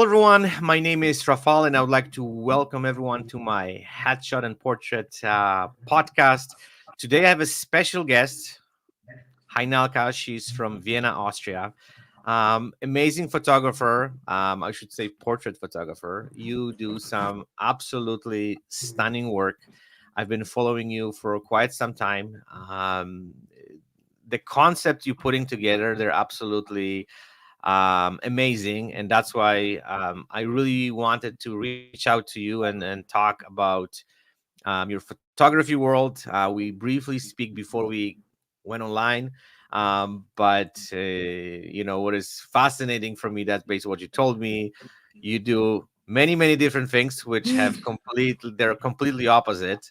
everyone. My name is Rafal, and I would like to welcome everyone to my Headshot and Portrait podcast. Today, I have a special guest, Hajnalka. She's from Vienna, Austria. Amazing photographer. I should say portrait photographer. You do some absolutely stunning work. I've been following you for quite some time. The concept you're putting together, they're absolutely amazing, and that's why I really wanted to reach out to you and talk about your photography world. We briefly speak before we went online, but what is fascinating for me, that's based on what you told me, you do many different things which have they're completely opposite.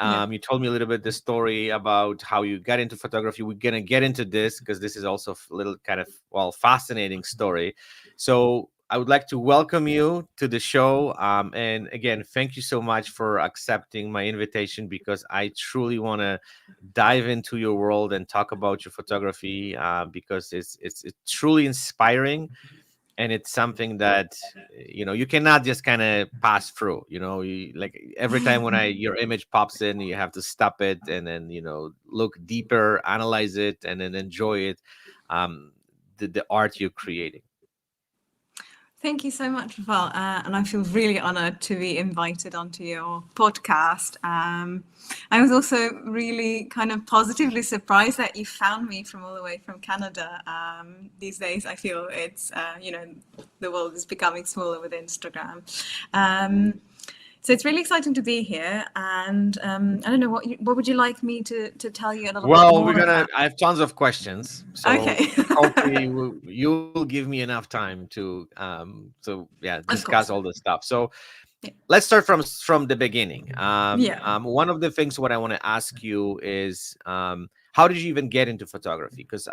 Yeah. You told me a little bit the story about how you got into photography. We're gonna get into this because this is also a little kind of fascinating story. So I would like to welcome you to the show. And again, thank you so much for accepting my invitation because I truly want to dive into your world and talk about your photography because it's truly inspiring, and it's something that you cannot just kind of pass through. Like every time when I your image pops in, you have to stop it and then look deeper, analyze it, and then enjoy it, the art you're creating. Thank you so much, Val. And I feel really honored to be invited onto your podcast. I was also really kind of positively surprised that you found me from all the way from Canada. These days, I feel it's, the world is becoming smaller with Instagram. So it's really exciting to be here, and I don't know what would you like me to tell you a little bit Well, more about? I have tons of questions, so Okay. hopefully you'll give me enough time to Of discuss course. all this stuff. So Yeah. let's start from the beginning. Yeah. One of the things what I want to ask you is, how did you even get into photography? Because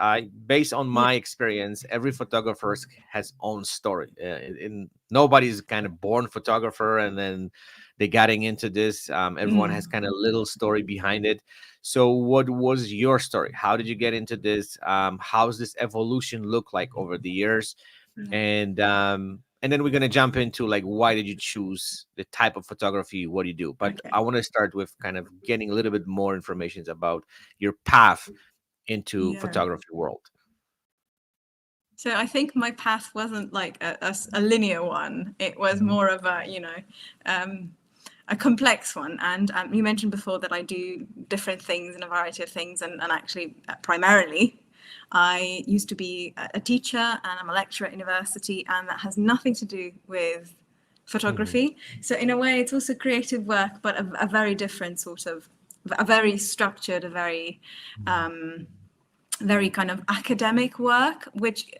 based on Yeah. my experience, every photographer has own story. Nobody's kind of born photographer and then they getting into this. Everyone has kind of little story behind it. So what was your story? How did you get into this? How's this evolution look like over the years? Yeah. And then we're gonna jump into like, why did you choose the type of photography? What do you do? But Okay. I want to start with kind of getting a little bit more information about your path into Yeah. photography world. So I think my path wasn't like a linear one. It was more of a complex one. And you mentioned before that I do different things and a variety of things. And actually, primarily, I used to be a teacher and I'm a lecturer at university, and that has nothing to do with photography. So in a way, it's also creative work, but a very different sort of, a very structured, a very kind of academic work, which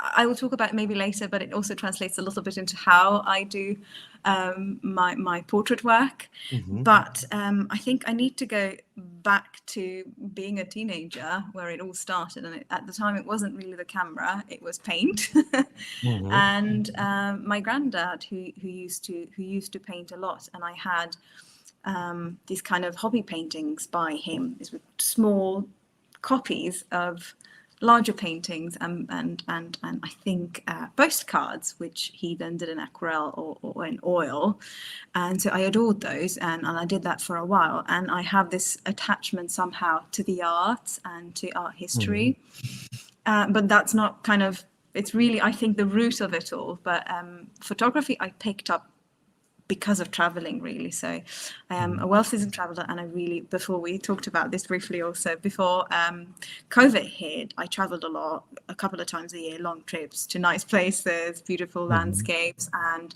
I will talk about maybe later, but it also translates a little bit into how I do my portrait work. But I think I need to go back to being a teenager where it all started. And at the time, it wasn't really the camera, it was paint. And my granddad, who used to paint a lot, and I had these kind of hobby paintings by him, these were small copies of larger paintings and I think postcards, which he then did in aquarelle or in oil. And so I adored those, and I did that for a while. And I have this attachment somehow to the arts and to art history. But that's not kind of, it's really, I think, the root of it all. But photography I picked up because of traveling, really. So I am a well-seasoned traveler, and I really, before we talked about this briefly also, before COVID hit, I traveled a lot, a couple of times a year, long trips to nice places, beautiful landscapes, and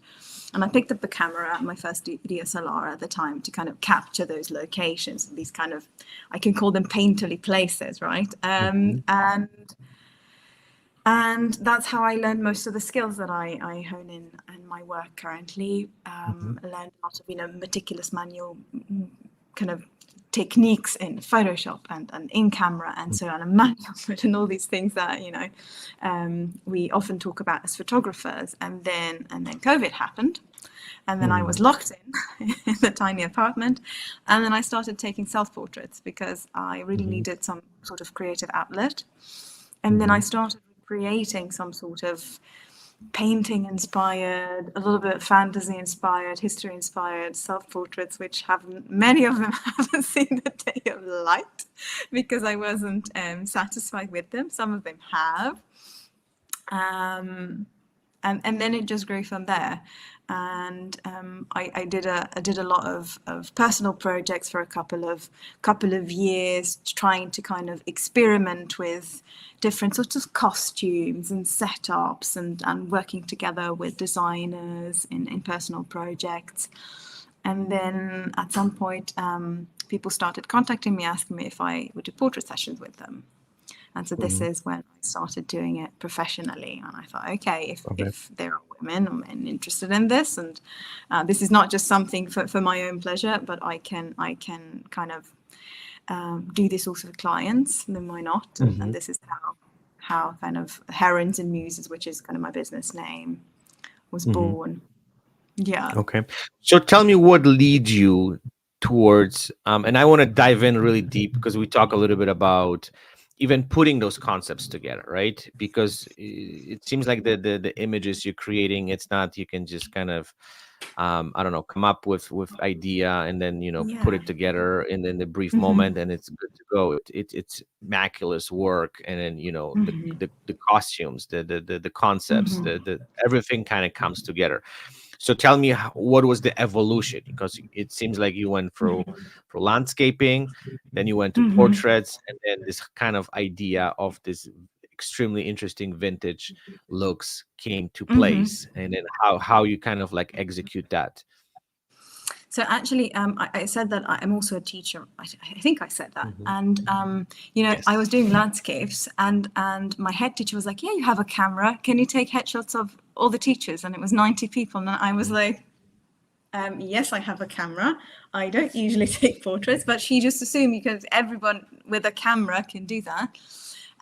I picked up the camera, my first DSLR at the time, to kind of capture those locations, these kind of, I can call them painterly places, right? And that's how I learned most of the skills that I hone in my work currently. Learned a lot of meticulous manual kind of techniques in Photoshop and in camera and so on, and manual and all these things that we often talk about as photographers. And then COVID happened. And then I was locked in the tiny apartment. And then I started taking self-portraits because I really needed some sort of creative outlet. And then I started creating some sort of painting inspired, a little bit fantasy inspired, history inspired self-portraits, which many of them haven't seen the day of light because I wasn't satisfied with them. Some of them have. And then it just grew from there. And I did a lot of personal projects for a couple of years, trying to kind of experiment with different sorts of costumes and setups, and working together with designers in personal projects. And then at some point, people started contacting me, asking me if I would do portrait sessions with them. And so this is when I started doing it professionally. And I thought, okay, if there are women or men interested in this, and this is not just something for my own pleasure, but I can kind of do this also for clients, then why not? And this is how kind of Heroines and Muses, which is kind of my business name, was born. Yeah. Okay. So tell me what leads you towards, and I want to dive in really deep because we talk a little bit about even putting those concepts together, right? Because it seems like the images you're creating, it's not, you can just kind of, I don't know, come up with idea and then, put it together in the brief moment and it's good to go. It's miraculous work. And then, the costumes, the concepts, the everything kind of comes together. So tell me, what was the evolution? Because it seems like you went for landscaping, then you went to portraits, and then this kind of idea of this extremely interesting vintage looks came to place, and then how you kind of like execute that. So actually, I said that I'm also a teacher. I think I said that. And, Yes. I was doing landscapes, and my head teacher was like, yeah, you have a camera. Can you take headshots of all the teachers? And it was 90 people. And I was like, yes, I have a camera. I don't usually take portraits, but she just assumed because everyone with a camera can do that.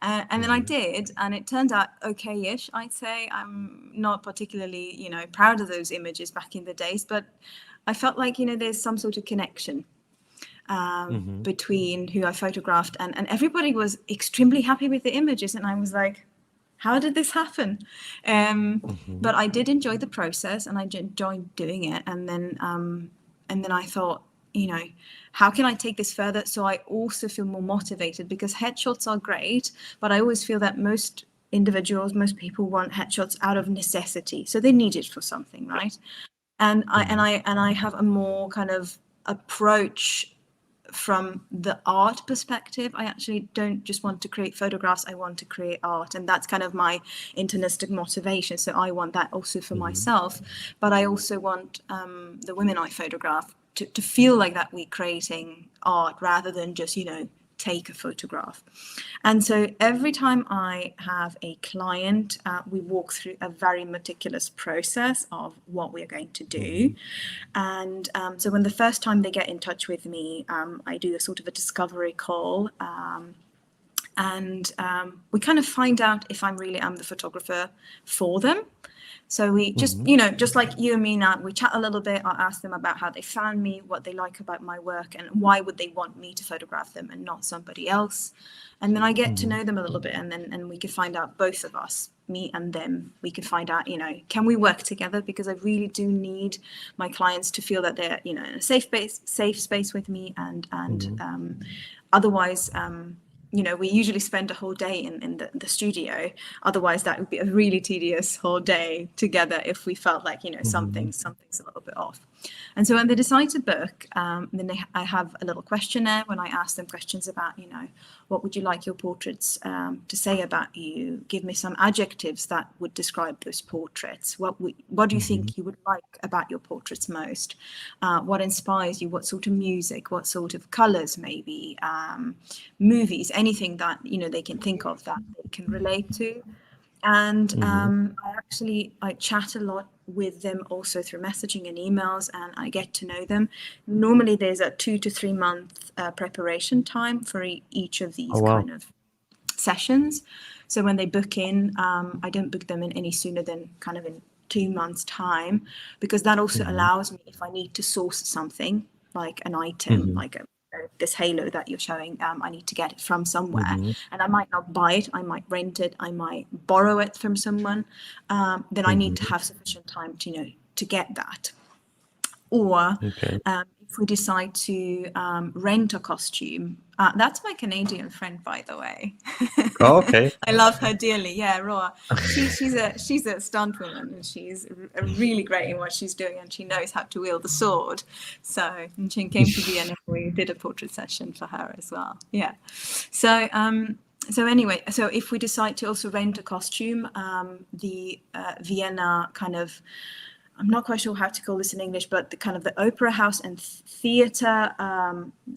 And then I did, and it turned out okay-ish, I'd say. I'm not particularly, proud of those images back in the days, but I felt like, there's some sort of connection between who I photographed, and everybody was extremely happy with the images. And I was like, how did this happen? But I did enjoy the process, and I enjoyed doing it. And then I thought, how can I take this further so I also feel more motivated? Because headshots are great, but I always feel that most people want headshots out of necessity. So they need it for something, right? And I have a more kind of approach from the art perspective. I actually don't just want to create photographs, I want to create art. And that's kind of my intrinsic motivation. So I want that also for myself, but I also want the women I photograph to feel like that we're creating art rather than just, take a photograph. And so every time I have a client, we walk through a very meticulous process of what we're going to do. And so when the first time they get in touch with me, I do a sort of a discovery call. And we kind of find out if I really am the photographer for them. So we just, just like you and me now, we chat a little bit. I ask them about how they found me, what they like about my work, and why would they want me to photograph them and not somebody else. And then I get to know them a little bit, and we could find out, both of us, me and them, we could find out, can we work together? Because I really do need my clients to feel that they're, in a safe space with me, and otherwise, we usually spend a whole day in the studio. Otherwise, that would be a really tedious whole day together if we felt like, something's a little bit off. And so when they decide to book, then I have a little questionnaire when I ask them questions about, what would you like your portraits to say about you? Give me some adjectives that would describe those portraits. What do you think you would like about your portraits most? What inspires you? What sort of music? What sort of colors, maybe? Movies, anything that, they can think of that they can relate to. And I chat a lot with them also through messaging and emails, and I get to know them. Normally there's a 2 to 3 month preparation time for each of these kind of sessions. So when they book in, I don't book them in any sooner than kind of in 2 months' time, because that also allows me, if I need to source something like an item, like a this halo that you're showing, I need to get it from somewhere. Mm-hmm. And I might not buy it, I might rent it, I might borrow it from someone. Then I need to have sufficient time to, to get that. Or Okay. if we decide to rent a costume, that's my Canadian friend, by the way. Oh, okay. I love her dearly. Yeah, Roa. She's a stunt woman, and she's really great in what she's doing, and she knows how to wield the sword. So, and she came to Vienna. We did a portrait session for her as well. Yeah. So. So anyway, so if we decide to also rent a costume, the Vienna kind of, I'm not quite sure how to call this in English, but the kind of the opera house and theatre,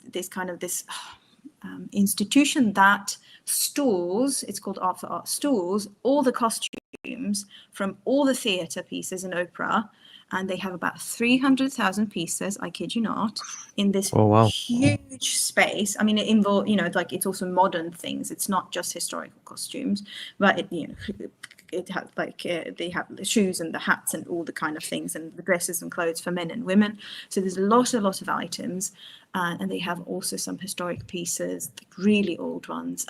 this institution that stores, it's called Art for Art, stores all the costumes from all the theatre pieces in opera. And they have about 300,000 pieces, I kid you not, in this huge space. I mean, it involves, like it's also modern things. It's not just historical costumes, but it has they have the shoes and the hats and all the kind of things, and the dresses and clothes for men and women. So there's a lot of items, and they have also some historic pieces, really old ones.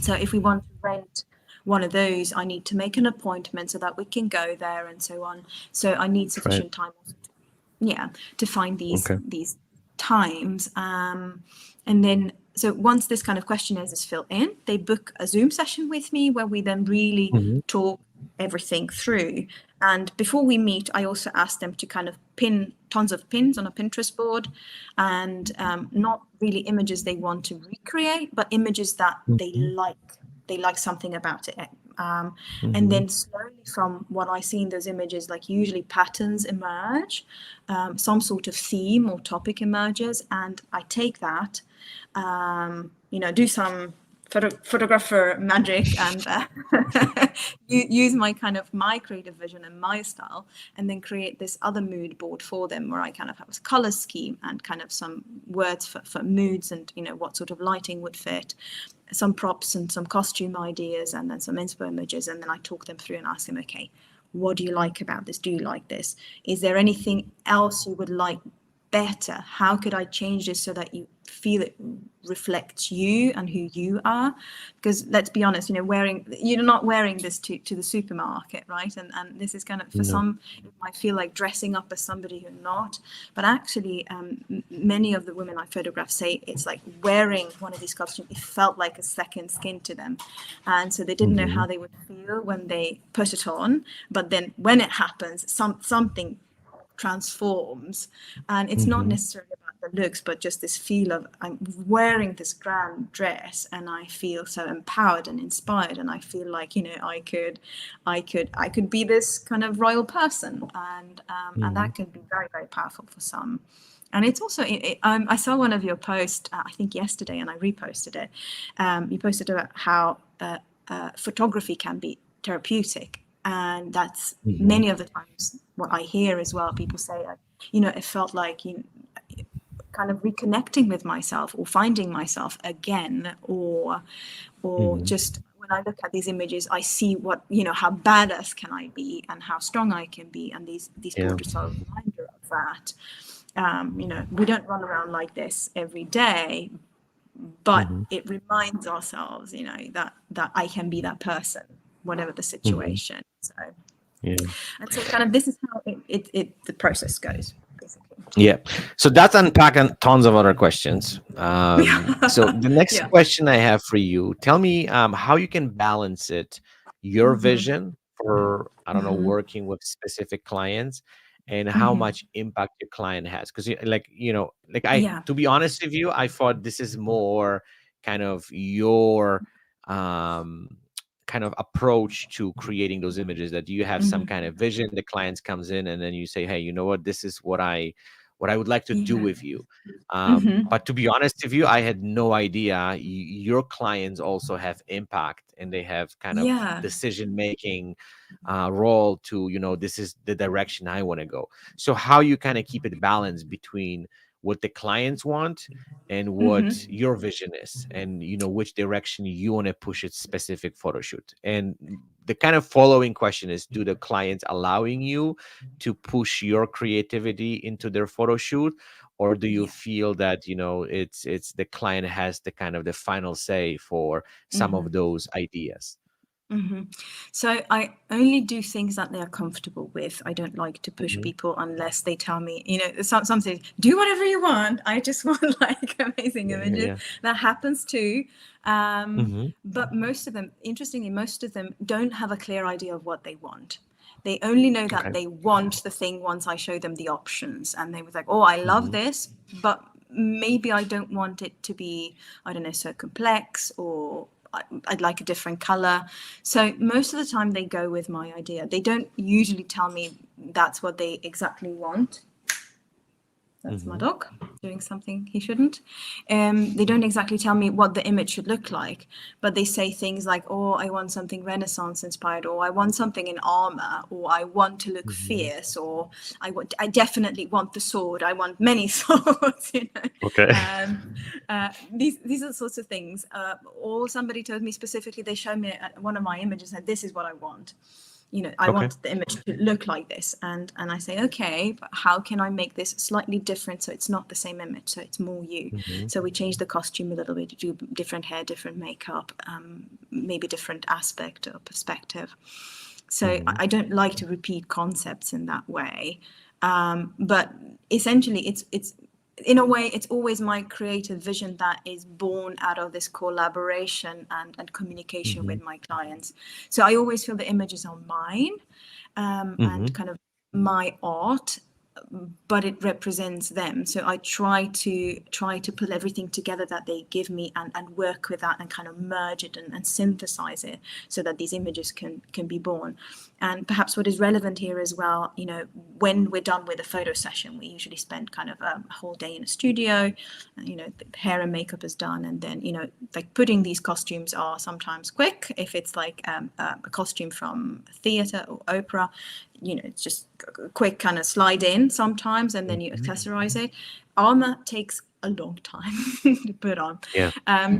So if we want to rent one of those, I need to make an appointment so that we can go there and so on. So I need sufficient time, to find these times. And then, so once this kind of questionnaire is filled in, they book a Zoom session with me where we then really talk everything through. And before we meet, I also ask them to kind of pin tons of pins on a Pinterest board, and not really images they want to recreate, but images that they like. They like something about it. And then slowly from what I see in those images, like usually patterns emerge, some sort of theme or topic emerges, and I take that, do some photographer magic and use my creative vision and my style, and then create this other mood board for them where I kind of have a color scheme and kind of some words for moods and what sort of lighting would fit, some props and some costume ideas, and then some inspo images, and then I talk them through and ask them, okay, what do you like about this? Do you like this? Is there anything else you would like better? How could I change this so that you feel it reflects you and who you are? Because let's be honest, you're not wearing this to the supermarket, right? And this is kind of, for some, it might feel like dressing up as somebody who's not. But actually, many of the women I photograph say it's like wearing one of these costumes, it felt like a second skin to them. And so they didn't know how they would feel when they put it on. But then when it happens, something transforms, and it's not necessarily about the looks, but just this feel of I'm wearing this grand dress and I feel so empowered and inspired, and I feel like I could be this kind of royal person, and that can be very, very powerful for some. And it's also I saw one of your posts I think yesterday, and I reposted it. You posted about how photography can be therapeutic. And that's many of the times what I hear as well. People say, it felt like kind of reconnecting with myself or finding myself again, or just when I look at these images, I see what, how badass can I be and how strong I can be. And these portraits are a reminder of that. We don't run around like this every day, but it reminds ourselves, that I can be that person, whatever the situation. So, and so kind of this is how the process goes, basically. Yeah. So that's unpacking tons of other questions. So the next question I have for you, tell me how you can balance it, your vision for, I don't know, working with specific clients, and how much impact your client has. Because to be honest with you, I thought this is more kind of your kind of approach to creating those images, that you have some kind of vision, the clients comes in, and then you say, hey, you know what, this is what I would like to do with you. But to be honest with you, I had no idea your clients also have impact, and they have kind of decision making role to, this is the direction I want to go. So how you kind of keep it balanced between what the clients want and what your vision is, and which direction you want to push its specific photo shoot. And the kind of following question is, do the clients allowing you to push your creativity into their photo shoot, or do you Yeah. feel that it's the client has the kind of the final say for some of those ideas? So I only do things that they're comfortable with. I don't like to push Hmm. people unless they tell me, some say, do whatever you want. I just want like amazing Yeah, yeah, images. yeah. That happens too. Hmm. But most of them, interestingly, most of them don't have a clear idea of what they want. They only know that Okay. they want the thing once I show them the options. And they was like, oh, I love Hmm. this, but maybe I don't want it to be, I don't know, so complex, or I'd like a different color. So most of the time they go with my idea. They don't usually tell me that's what they exactly want. That's my Hmm. dog doing something he shouldn't. They don't exactly tell me what the image should look like, but they say things like, oh, I want something Renaissance inspired, or I want something in armor, or I want to look Hmm. fierce, or I definitely want the sword. I want many swords, Okay. These are the sorts of things. Or somebody told me specifically, they showed me one of my images and this is what I want. I Okay. want the image to look like this, and I say, okay, but how can I make this slightly different so it's not the same image, so it's more you? Hmm. So we change the costume a little bit to do different hair, different makeup, maybe different aspect or perspective. So Hmm. I don't like to repeat concepts in that way, but essentially it's in a way, it's always my creative vision that is born out of this collaboration and communication Hmm. with my clients. So I always feel the images are mine, Hmm. and kind of my art, but it represents them. So I try to pull everything together that they give me, and work with that and kind of merge it and synthesize it so that these images can be born. And perhaps what is relevant here as well, when we're done with a photo session, we usually spend kind of a whole day in a studio, the hair and makeup is done, and then like putting these costumes are sometimes quick. If it's like a costume from theater or opera, it's just a quick kind of slide in sometimes, and then you Hmm. accessorize it. Armor takes a long time to put on. Yeah.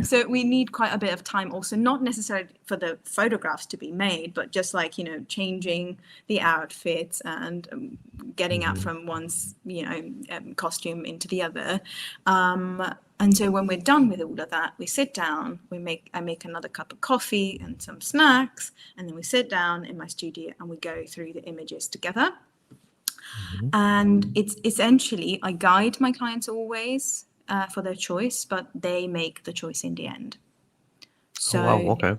So we need quite a bit of time also, not necessarily for the photographs to be made, but just like, changing the outfits and getting out Hmm. from one's, costume into the other. And so when we're done with all of that, we sit down, I make another cup of coffee and some snacks, and then we sit down in my studio and we go through the images together. Hmm. And it's essentially, I guide my clients always for their choice, but they make the choice in the end. Oh, wow. So Okay.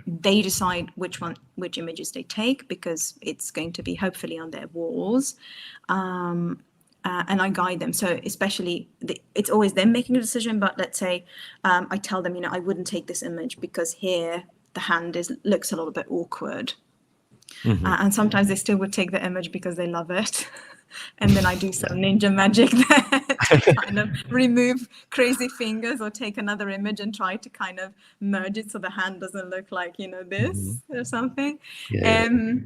they decide which images they take, because it's going to be hopefully on their walls. And I guide them. So especially, it's always them making a decision. But let's say I tell them, I wouldn't take this image because here the hand looks a little bit awkward. Hmm. And sometimes they still would take the image because they love it. And then I do some ninja magic there to kind of remove crazy fingers, or take another image and try to kind of merge it so the hand doesn't look like, Hmm. this or something. Yeah, yeah.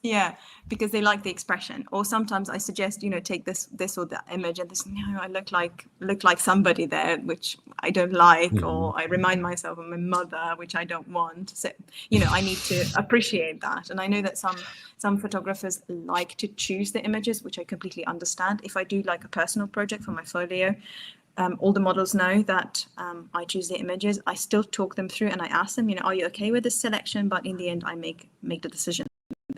Yeah, because they like the expression. Or sometimes I suggest, take this or that image, and this, no, I look like somebody there, which I don't like, Hmm. or I remind myself of my mother, which I don't want. So, I need to appreciate that. And I know that some photographers like to choose the images, which I completely understand. If I do like a personal project for my folio, all the models know that I choose the images. I still talk them through and I ask them, are you okay with this selection? But in the end, I make the decision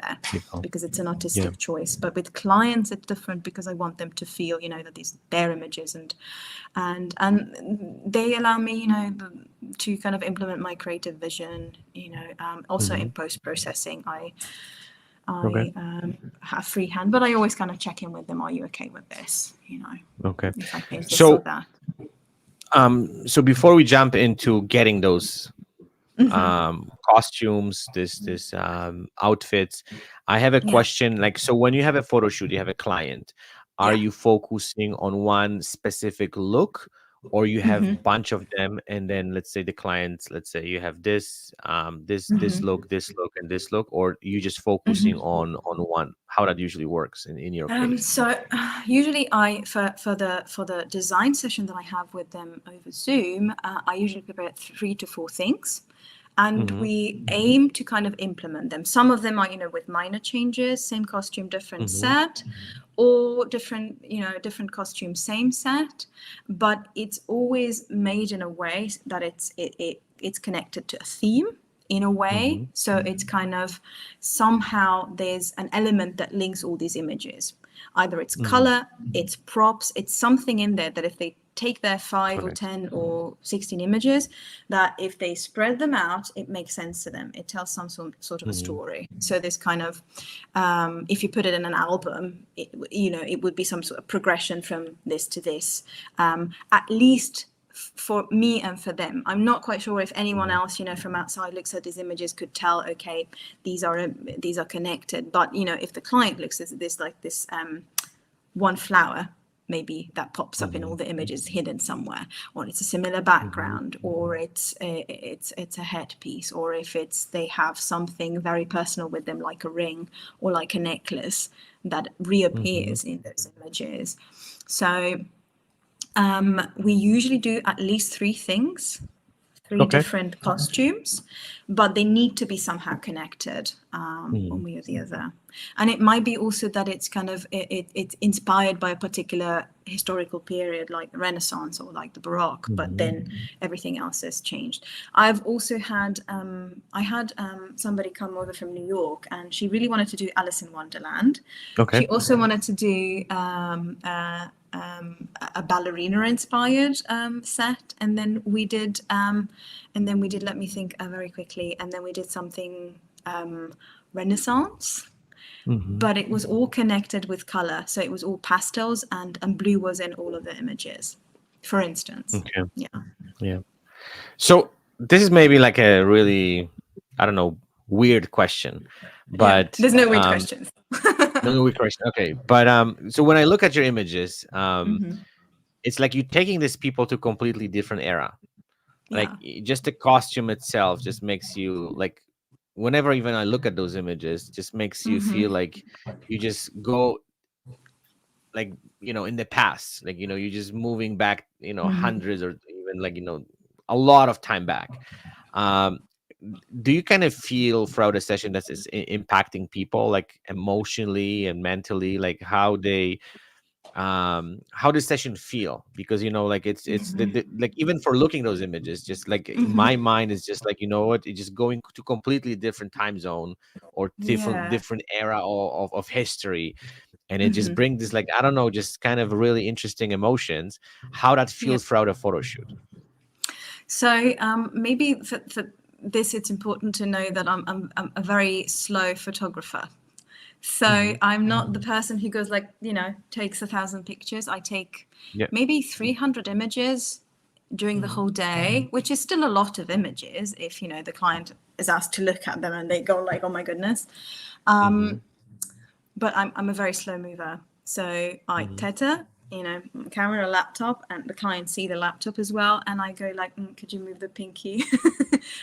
there, You know. because it's an Yeah. artistic choice. But with clients, it's different, because I want them to feel, that these their images, and they allow me, to kind of implement my creative vision. Also Hmm. in post processing, I Okay. have free hand, but I always kind of check in with them. Are you okay with this? Okay. If I think this or So, that. so before we jump into getting those costumes, this outfits, I have a Yeah. question. Like, so when you have a photo shoot, you have a client, are Yeah. you focusing on one specific look, or you have bunch of them, and then let's say the clients, let's say you have this look, and this look, or you just focusing on one? How that usually works in your case? So usually for the design session that I have with them over Zoom, I usually prepare 3 to 4 things. and we aim to kind of implement them. Some of them are, with minor changes, same costume, different set, or different costume, same set, but it's always made in a way that it's connected to a theme in a way. So it's kind of somehow there's an element that links all these images. Either it's color, it's props, it's something in there that if they take their 5 or 10 or 16 images, that if they spread them out, it makes sense to them. It tells some sort of a story. So this kind of, if you put it in an album, it would be some sort of progression from this to this, at least for me and for them. I'm not quite sure if anyone else, from outside looks at these images could tell, okay, these are connected. But, if the client looks at this like this one flower, maybe that pops up in all the images hidden somewhere, or it's a similar background, or it's a headpiece, or if they have something very personal with them, like a ring or like a necklace that reappears in those images. So we usually do at least 3 things, 3 different costumes, but they need to be somehow connected, one way or the other. And it might be also that it's kind of it's inspired by a particular historical period, like the Renaissance or like the Baroque, but then everything else has changed. I've also had somebody come over from New York, and she really wanted to do Alice in Wonderland. She also wanted to do a ballerina inspired set, and then we did let me think very quickly, and then we did something Renaissance, but it was all connected with color, so it was all pastels, and blue was in all of the images, for instance. So this is maybe like a really, I don't know, weird question, but there's no weird questions. No weird question. Okay, but so when I look at your images, it's like you're taking these people to completely different era. Like just the costume itself just makes you like, whenever even I look at those images, just makes you feel like you just go like, in the past, like, you're just moving back, hundreds or even like, a lot of time back. Do you kind of feel throughout the session that is impacting people like emotionally and mentally, like how the session feel? Because like it's like, even for looking those images, just like in my mind is just like, it's just going to completely different time zone or different era of history, and it just brings this, like, I don't know, just kind of really interesting emotions, how that feels throughout a photo shoot. So maybe for this, it's important to know that I'm a very slow photographer. So I'm not the person who goes like, takes 1,000 pictures. I take maybe 300 images during the whole day, which is still a lot of images if, the client is asked to look at them and they go like, oh my goodness. But I'm a very slow mover. So I teta, camera, laptop, and the client see the laptop as well. And I go like, could you move the pinky?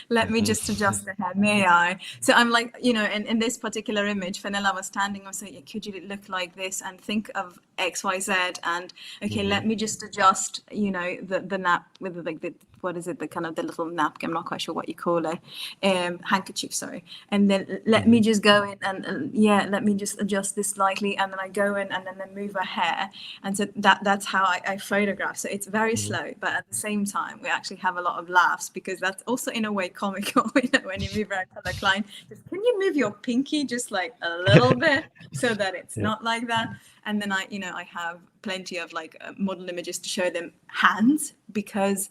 Let me just adjust the hair, may I? So I'm like, in this particular image, Fenella was standing, I was like, could you look like this and think of X, Y, Z? And okay, let me just adjust, the nap with like the, what is it, the kind of the little napkin, I'm not quite sure what you call it, handkerchief, sorry. And then let me just go in and let me just adjust this slightly, and then I go in and then move her hair. And so that's how I photograph. So it's very slow, but at the same time, we actually have a lot of laughs, because that's also in a way comical, when you move around to the client, just, can you move your pinky just like a little bit so that it's not like that? And then I have plenty of like model images to show them hands, because,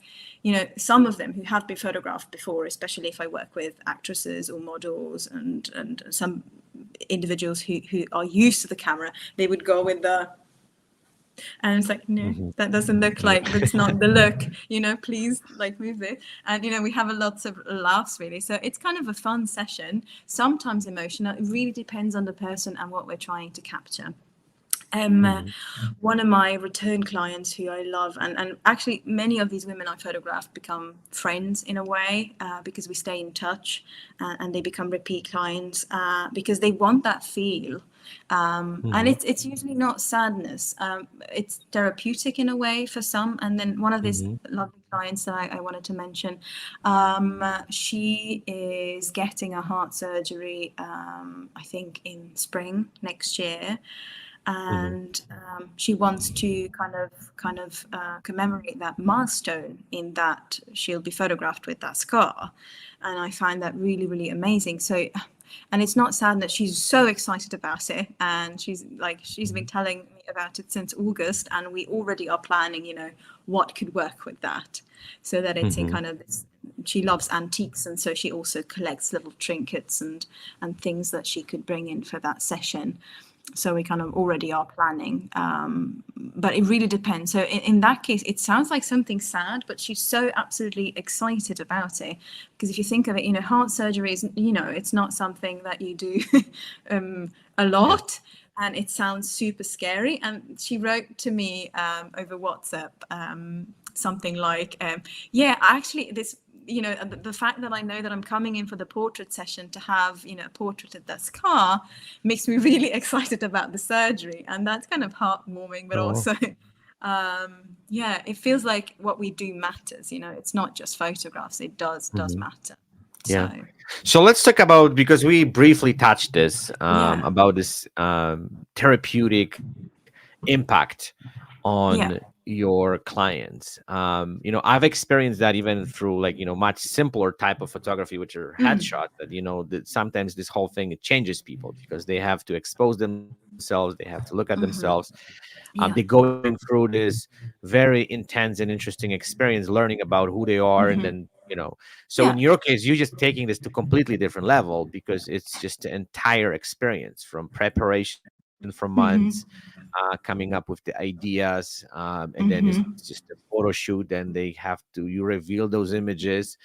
some of them who have been photographed before, especially if I work with actresses or models and some individuals who are used to the camera, they would go with the, and it's like, no, that doesn't look like, that's not the look, please like move it. And, we have lots of laughs really. So it's kind of a fun session, sometimes emotional. It really depends on the person and what we're trying to capture. Mhm. One of my return clients who I love, and actually many of these women I photographed become friends in a way, because we stay in touch, and they become repeat clients, because they want that feel. And Mhm. it's usually not sadness. It's therapeutic in a way for some. And then one of these Mhm. lovely clients that I wanted to mention, she is getting a heart surgery, I think in spring next year, Mhm. and she wants to kind of commemorate that milestone in that she'll be photographed with that scar, and I find that really really amazing. So, and it's not sad that she's so excited about it, and she's been Mhm. telling me about it since August, and we already are planning, what could work with that, so that it's in Mhm. kind of this. She loves antiques, and so she also collects little trinkets and things that she could bring in for that session. So we kind of already are planning, but it really depends. So in that case, it sounds like something sad, but she's so absolutely excited about it, because if you think of it, heart surgery is, it's not something that you do a Yeah. lot, and it sounds super scary. And she wrote to me over WhatsApp, something like, yeah, actually this, the fact that I know that I'm coming in for the portrait session to have, a portrait of that scar makes me really excited about the surgery. And that's kind of heartwarming, but Oh. also, yeah, it feels like what we do matters. It's not just photographs, it does Mhm. matter. Yeah. So, So let's talk about, because we briefly touched this, yeah. about this therapeutic impact on Yeah. your clients. I've experienced that even through, like, much simpler type of photography, which are Mm. headshot. That that sometimes this whole thing, it changes people because they have to expose themselves, they have to look at themselves. Hmm. They're Yeah. going through this very intense and interesting experience, learning about who they are, and Hmm. then So in Yeah. your case, you're just taking this to completely different level, because it's just an entire experience, from preparation for months, Hmm. coming up with the ideas, and then it's Hmm. just a photo shoot. Then you reveal those images,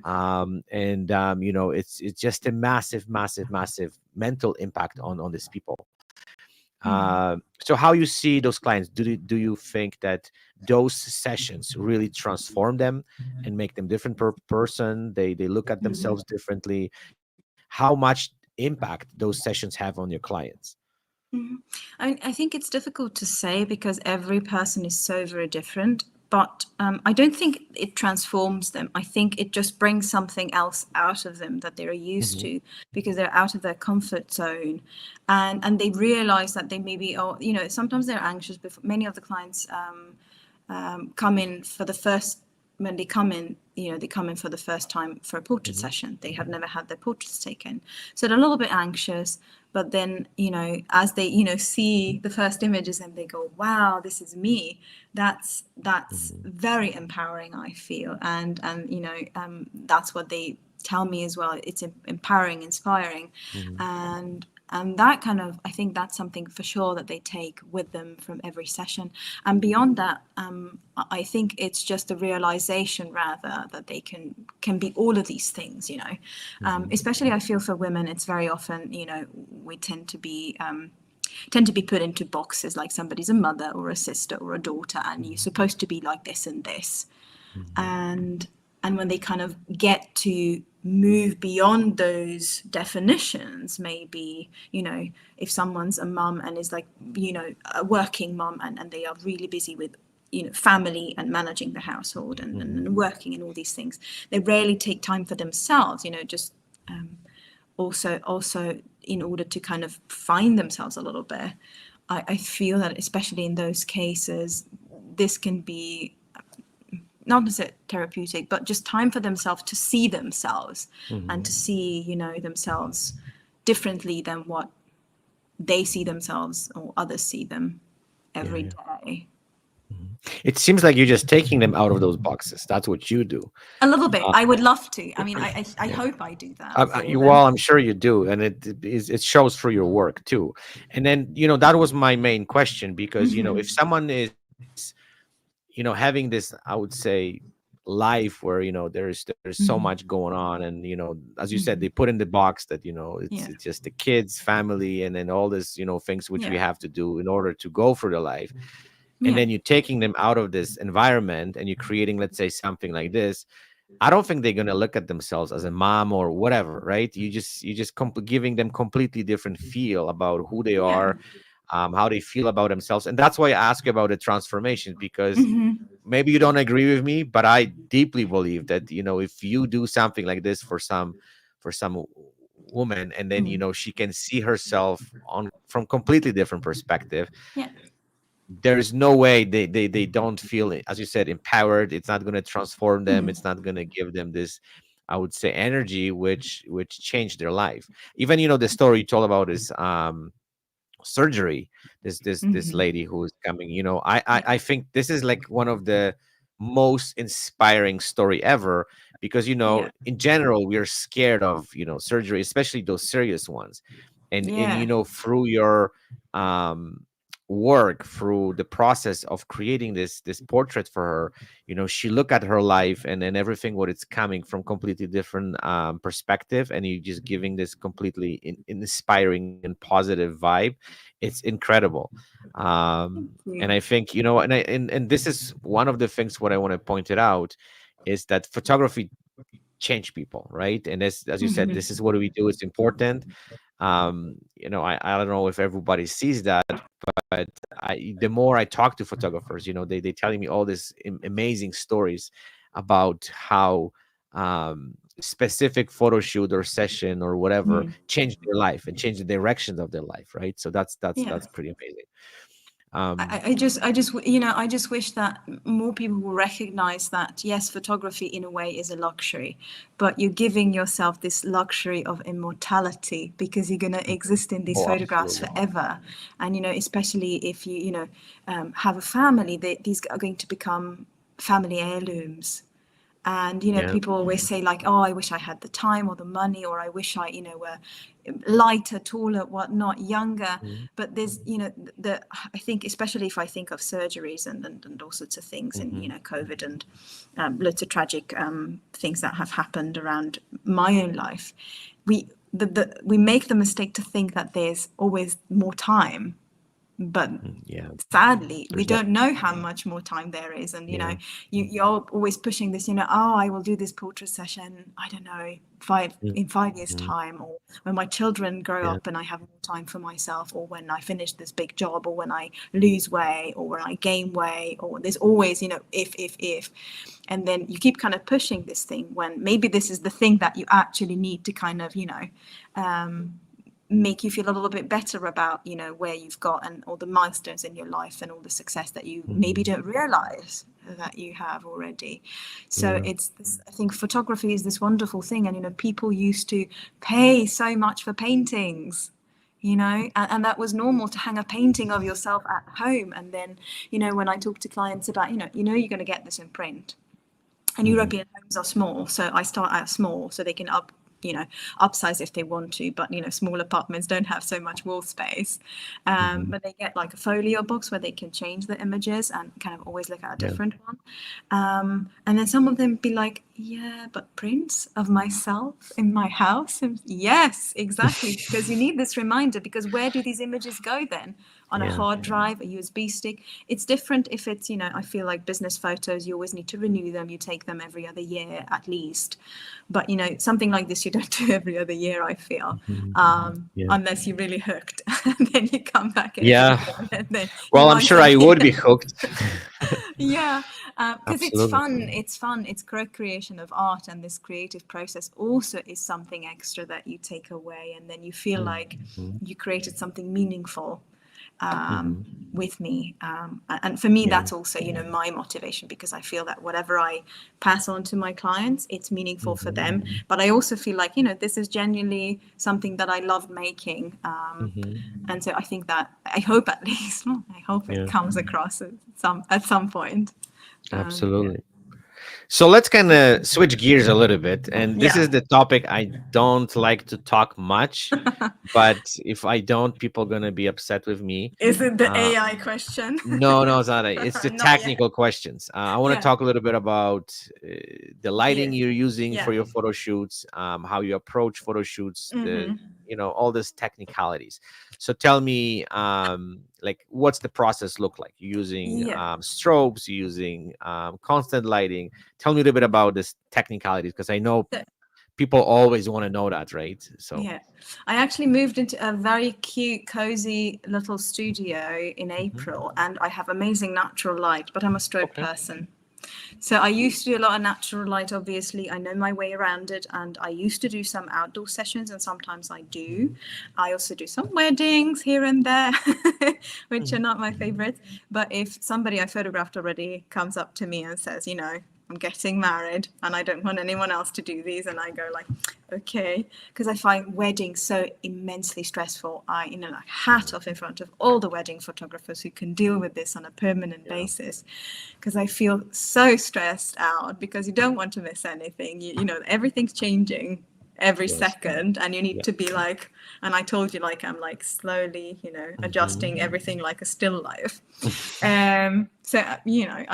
and it's just a massive, massive, massive mental impact on these people. So how you see those clients? Do you think that those sessions really transform them and make them different person? They look at themselves differently. How much impact those sessions have on your clients? Mhm. I think it's difficult to say because every person is so very different. But I don't think it transforms them. I think it just brings something else out of them that they're used Hmm. to, because they're out of their comfort zone, and they realize that they maybe, sometimes they're anxious. Before many of the clients come in for the first when they come in, they come in for the first time for a portrait Hmm. session. They have never had their portraits taken, so they're a little bit anxious. But then, as they, see the first images and they go, "Wow, this is me." That's Hmm. very empowering, I feel, and that's what they tell me as well. It's empowering, inspiring, Hmm. and that kind of, I think that's something for sure that they take with them from every session. And beyond that, I think it's just a realization rather that they can be all of these things. Hmm. Especially I feel for women, it's very often, we tend to be put into boxes, like somebody's a mother or a sister or a daughter, and you're supposed to be like this and this. Hmm. And when they kind of get to move beyond those definitions, maybe, if someone's a mum and is like, a working mum, and they are really busy with, family and managing the household, and Hmm. working and all these things, they rarely take time for themselves, just also in order to kind of find themselves a little bit. I feel that especially in those cases, this can be not necessarily therapeutic, but just time for themselves to see themselves, and to Hmm. see, themselves differently than what they see themselves or others see them Yeah, every yeah. day. Mhm. It seems like you're just taking them out of those boxes. That's what you do. A little bit. Uh, I would love to. I mean, I yeah. hope I do that for them. Well, I'm sure you do, and it shows through your work too. And then that was my main question, because if Hmm. someone is having this, I would say, life where, there's so much going on, and as you said, they put in the box that Yeah. it's just the kids, family, and then all this things which we Yeah. have to do in order to go through the life. And Yeah. then you're taking them out of this environment and you're creating, let's say, something like this. I don't think they're going to look at themselves as a mom or whatever, right? You just giving them completely different feel about who they Yeah. are, how they feel about themselves. And that's why I ask you about the transformations, because maybe you don't agree with me, but I deeply believe that, if you do something like this for some woman, and then, she can see herself on from completely different perspective, Yeah. there's no way they don't feel, as you said, empowered. It's not going to transform them. It's not going to give them this, I would say, energy which changed their life. Even, the story you told about is surgery, this lady who is coming, Yeah. I think this is like one of the most inspiring story ever, because, Yeah. in general, we are scared of, surgery, especially those serious ones. And Yeah. through your um work, through the process of creating this portrait for her, she look at her life and everything, what it's coming from completely different perspective, and you just giving this completely inspiring and positive vibe. It's incredible. Thank And you. I think, and this is one of the things what I want to point it out, is that photography change people, right? And as you said, this is what we do. It's important. I don't know if everybody sees that, but the more I talk to photographers, they telling me all these amazing stories about how specific photo shoot or session or whatever changed their life and changed the directions of their life, right? So that's that's Yeah. that's pretty amazing. um I just wish that more people will recognize that, yes, photography in a way is a luxury, but you're giving yourself this luxury of immortality because you're going to exist in these oh, photographs absolutely. forever. And, especially if have a family, these are going to become family heirlooms. And Yeah. people always say, like, oh, I wish I had the time or the money, or I wish I were lighter, taller, whatnot, younger. Mhm. But there's the I think, especially if I think of surgeries and all sorts of things, and Mhm. COVID, and lots of tragic things that have happened around my own life, we make the mistake to think that there's always more time, but Yeah, sadly we there's not. don't know how much more time there is. And Yeah. you're always pushing this, oh, I will do this portrait session, I don't know, in 5 years Mhm. time, or when my children grow Yeah. up and I have more time for myself, or when I finish this big job, or when I lose weight, or when I gain weight, or there's always if. And then you keep kind of pushing this thing when maybe this is the thing that you actually need to kind of make you feel a little bit better about where you've got, and all the milestones in your life, and all the success that you maybe Mhm. don't realize that you have already. So Yeah. it's this, I think photography is this wonderful thing. And people used to pay so much for paintings, and that was normal, to hang a painting of yourself at home. And then when I talk to clients about you're going to get this in print, and Mhm. European homes are small, so I start out small so they can upsize if they want to. But small apartments don't have so much wall space, Mhm. but they get like a folio box where they can change the images and kind of always look at a Yeah. different one. And then some of them be like, yeah, but prints of myself in my house? And yes, exactly, because you need this reminder, because where do these images go then? On a Yeah. hard drive, a USB stick? It's different if it's, I feel like business photos, you always need to renew them. You take them every other year at least. But, something like this, you don't do every other year, I feel, Mhm. Yeah. unless you're really hooked. And then you come back every Yeah. year, and then you Well, I'm buy sure I something. would be hooked. Yeah, because it's Absolutely. fun. It's fun. It's co-creation of art, and this creative process also is something extra that you take away, and then you feel like Mhm. you created something meaningful Mhm. with me. And for me, Yeah. that's also my motivation, because I feel that whatever I pass on to my clients, it's meaningful for Mhm. them. But I also feel like this is genuinely something that I love making. Mhm. And so I think that, I hope at least, I hope it Yeah. comes across at some point. Absolutely. So let's kind of switch gears a little bit. And this Yeah. is the topic I don't like to talk much, but if I don't, people are gonna be upset with me. Is it the Uh, AI question? no, it's not. It's the Not yet. technical questions. I want to Yeah. talk a little bit about the lighting Yes. you're using Yeah. for your photo shoots, how you approach photo shoots, Mm-hmm. all these technicalities. So tell me, like, what's the process look like? You using Yeah. strobes, you using constant lighting? Tell me a little bit about this technicalities, because I know So, people always want to know that, right? So. yeah. I actually moved into a very cute, cozy little studio in Mhm. April, and I have amazing natural light, but I'm a strobe Okay. person. So I used to do a lot of natural light, obviously. I know my way around it, and I used to do some outdoor sessions, and sometimes I do. I also do some weddings here and there, which are Mhm. not my favorites. But if somebody I photographed already comes up to me and says, I'm getting married and I don't want anyone else to do these, and I go like, okay, because I find weddings so immensely stressful. I, like hat off in front of all the wedding photographers who can deal with this on a permanent basis, because I feel so stressed out because you don't want to miss anything. Everything's changing every Yes. second, and you need Yeah. to be like, and I told you, like, I'm like slowly, Mhm. adjusting everything like a still life. So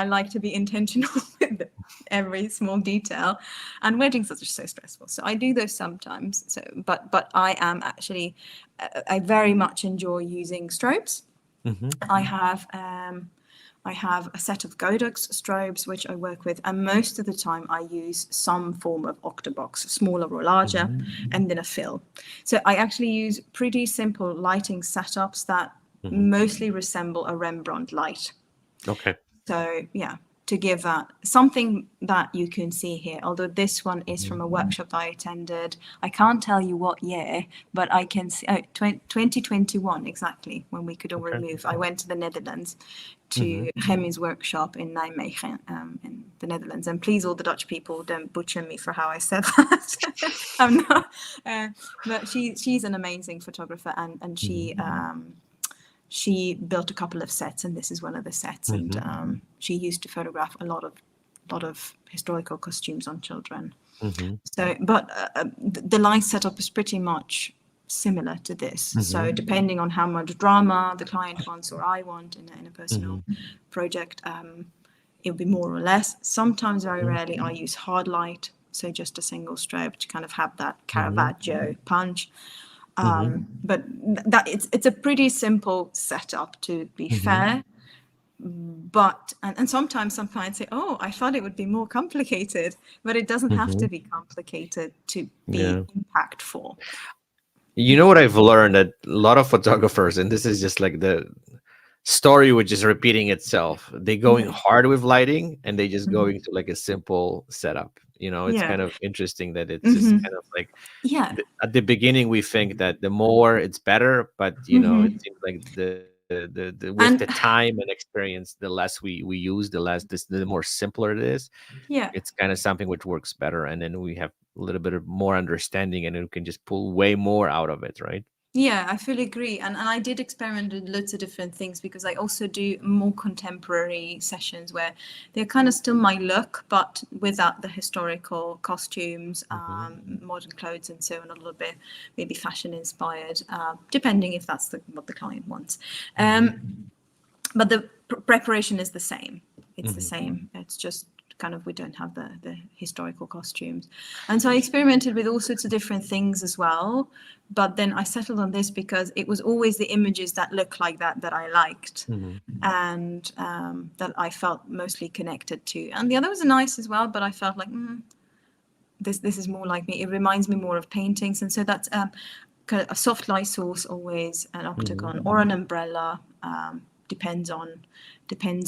I like to be intentional with every small detail, and weddings are just so stressful, so I do those sometimes. So but I am actually I very much enjoy using strobes. Mhm. I have a set of Godox strobes which I work with, and most of the time I use some form of octabox, smaller or larger, Mhm. and then a fill. So I actually use pretty simple lighting setups that Mhm. mostly resemble a Rembrandt light. Okay. So yeah, to give that something that you can see here, although this one is from Mhm. a workshop that I attended. I can't tell you what year, but I can see 2021 exactly, when we could all Okay. remove. I went to the Netherlands Mhm. to Remy's workshop in Nijmegen, in the Netherlands. And please, all the Dutch people, don't butcher me for how I said that. I'm not, but she's an amazing photographer, and she built a couple of sets, and this is one of the sets. And Mhm. she used to photograph a lot of historical costumes on children. Mhm. So, but the light setup is pretty much similar to this. So, Mhm. depending on how much drama the client wants or I want in a personal Mhm. project, it'll be more or less. Sometimes, very Mhm. rarely, I use hard light, so just a single strobe to kind of have that Mhm. Caravaggio punch. Mhm. But that it's a pretty simple setup, to be Mhm. fair. But and sometimes some clients say, oh, I thought it would be more complicated, but it doesn't have to Mhm. be complicated to be Yeah. impactful. You know what I've learned, that a lot of photographers, and this is just like the story which is repeating itself. They going Yeah. hard with lighting, and they just Mhm. going to like a simple setup. It's Yeah. kind of interesting that it's just Hmm. kind of like Yeah. at the beginning we think that the more it's better, but it Hmm. seems like the with the And time and experience, the less we use, the more simpler it is. yeah. It's kind of something which works better, and then we have a little bit of more understanding, and then we can just pull way more out of it, right? Yeah, I fully agree. And I did experiment with loads of different things, because I also do more contemporary sessions where they're kind of still my look, but without the historical costumes, Hmm. modern clothes, and so on, a little bit maybe fashion inspired, depending if that's what the client wants. Hmm. But the preparation is the same. It's the Hmm. same. It's just kind of, we don't have the historical costumes. And so I experimented with all sorts of different things as well. But then I settled on this because it was always the images that look like that I liked, Hmm. and that I felt mostly connected to. And the other was nice as well, but I felt like, this is more like me. It reminds me more of paintings. And so that's kind of a soft light source, always an Hmm. octagon or an umbrella. Depends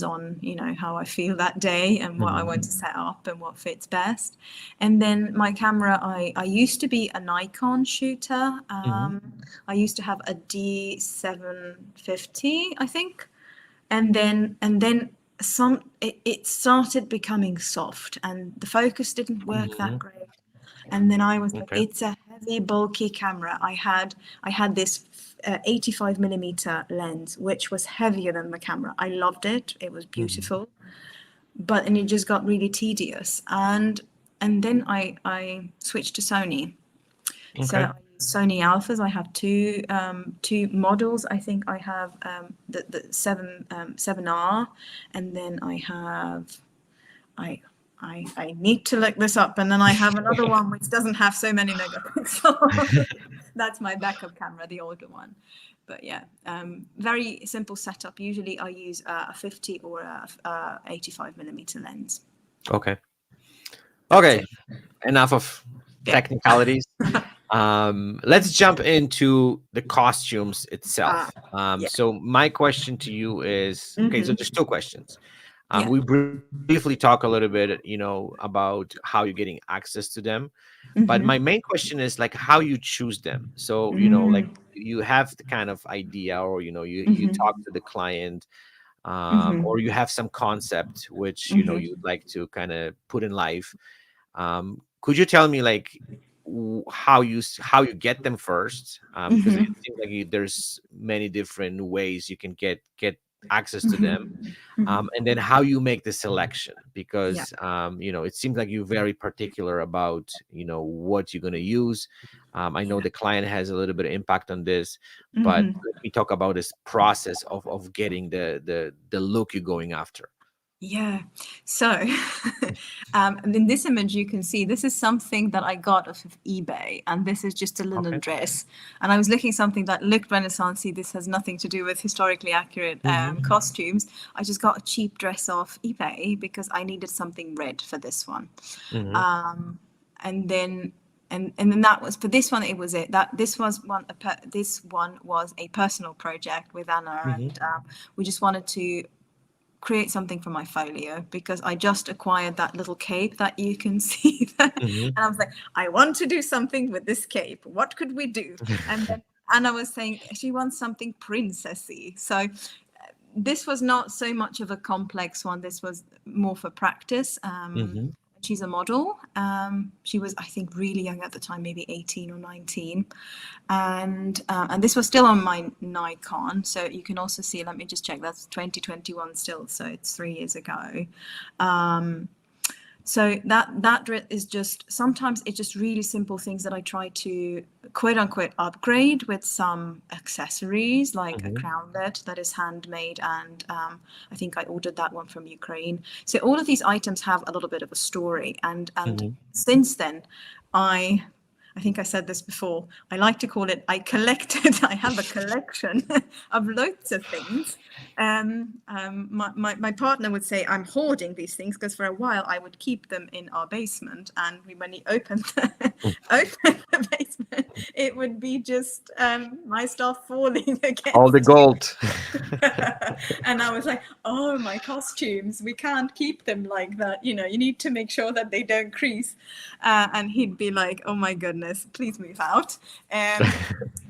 on how I feel that day and what I Hmm. want to set up and what fits best. And then my camera, I used to be a Nikon shooter. Hmm. I used to have a D750, I think, and then it started becoming soft, and the focus didn't work that Hmm. great. And then I was like, Okay. it's a heavy, bulky camera. I had this 85 millimeter lens, which was heavier than the camera. I loved it. It was Hmm. beautiful. and it just got really tedious. And then I switched to Sony. So Okay. I use Sony Alphas. I have two models. I think I have the 7R, and then I need to look this up, and then I have another one which doesn't have so many megapixels. That's my backup camera, the older one. But yeah, very simple setup. Usually I use a 50 or a 85 millimeter lens. Okay. That's Okay. it. Enough of Yeah. technicalities. Let's jump into the costumes itself. Yeah. So my question to you is, okay, so there's two questions. Yeah. We briefly talk a little bit, about how you're getting access to them. But my main question is like how you choose them. So, like you have the kind of idea, or, you talk to the client, or you have some concept which, you'd like to kind of put in life. Could you tell me like how you get them first? Because it seems like there's many different ways you can get access to them, and then how you make the selection, Yeah. because it seems like you're very particular about what you're going to use. I know the client has a little bit of impact on this, but let me talk about this process of getting the look you're going after. Yeah. So in this image, you can see this is something that I got off of eBay, and this is just a linen Okay. dress. And I was looking something that looked Renaissance-y. This has nothing to do with historically accurate costumes. I just got a cheap dress off eBay because I needed something red for this one. And then that was for this one. It was this one was a personal project with Anna, and we just wanted to create something for my folio because I just acquired that little cape that you can see there. And I was like, I want to do something with this cape. What could we do? And then Anna was saying she wants something princessy. So this was not so much of a complex one. This was more for practice. She's a model. She was, I think, really young at the time, maybe 18 or 19. And this was still on my Nikon. So you can also see, let me just check, that's 2021 still. So it's 3 years ago. So that is just, sometimes it's just really simple things that I try to quote unquote upgrade with some accessories, like a crownlet that is handmade, and I think I ordered that one from Ukraine. So all of these items have a little bit of a story, and since then I think I said this before, I like to call it, I have a collection of loads of things. My partner would say I'm hoarding these things because for a while I would keep them in our basement, and when he opened the basement, it would be just my stuff falling against All the gold. And I was like, oh, my costumes, we can't keep them like that. You need to make sure that they don't crease. And he'd be like, oh my goodness, please move out.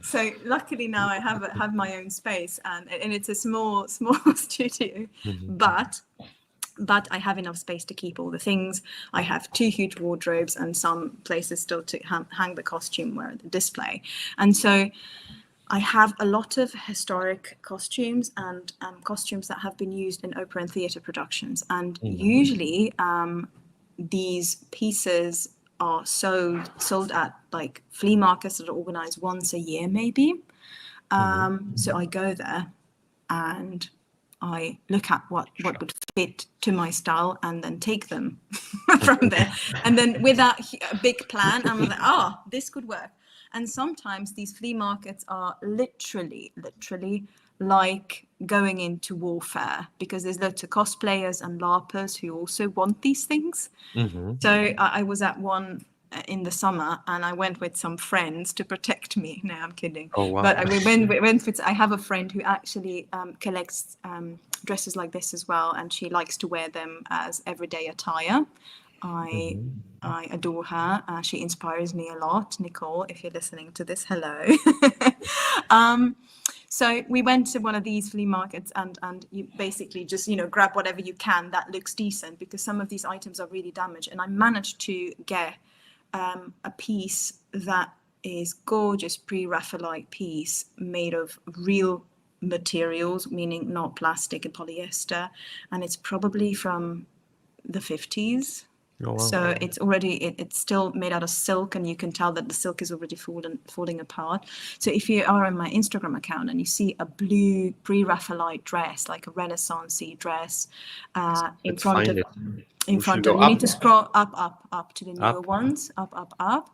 So luckily now I have my own space, and it's a small studio, but I have enough space to keep all the things. I have 2 huge wardrobes and some places still to hang the costume where the display. And so I have a lot of historic costumes and costumes that have been used in opera and theatre productions. And usually these pieces are sold at like flea markets that are organized once a year, maybe. So I go there and I look at what would fit to my style and then take them from there. And then with that big plan, I'm like, this could work. And sometimes these flea markets are literally like going into warfare, because there's lots of cosplayers and LARPers who also want these things. So I was at one in the summer, and I went with some friends to protect me. No, I'm kidding. Oh, wow. But I have a friend who actually collects dresses like this as well, and she likes to wear them as everyday attire. I adore her. She inspires me a lot. Nicole, if you're listening to this, hello. So we went to one of these flea markets, and you basically just, grab whatever you can that looks decent, because some of these items are really damaged. And I managed to get a piece that is gorgeous pre-Raphaelite piece made of real materials, meaning not plastic and polyester. And it's probably from the 50s. Oh, wow. So it's already, it's still made out of silk, and you can tell that the silk is already falling apart. So if you are on my Instagram account and you see a blue pre-Raphaelite dress, like a Renaissance-y dress, in front of, you need to scroll up to the newer ones, up.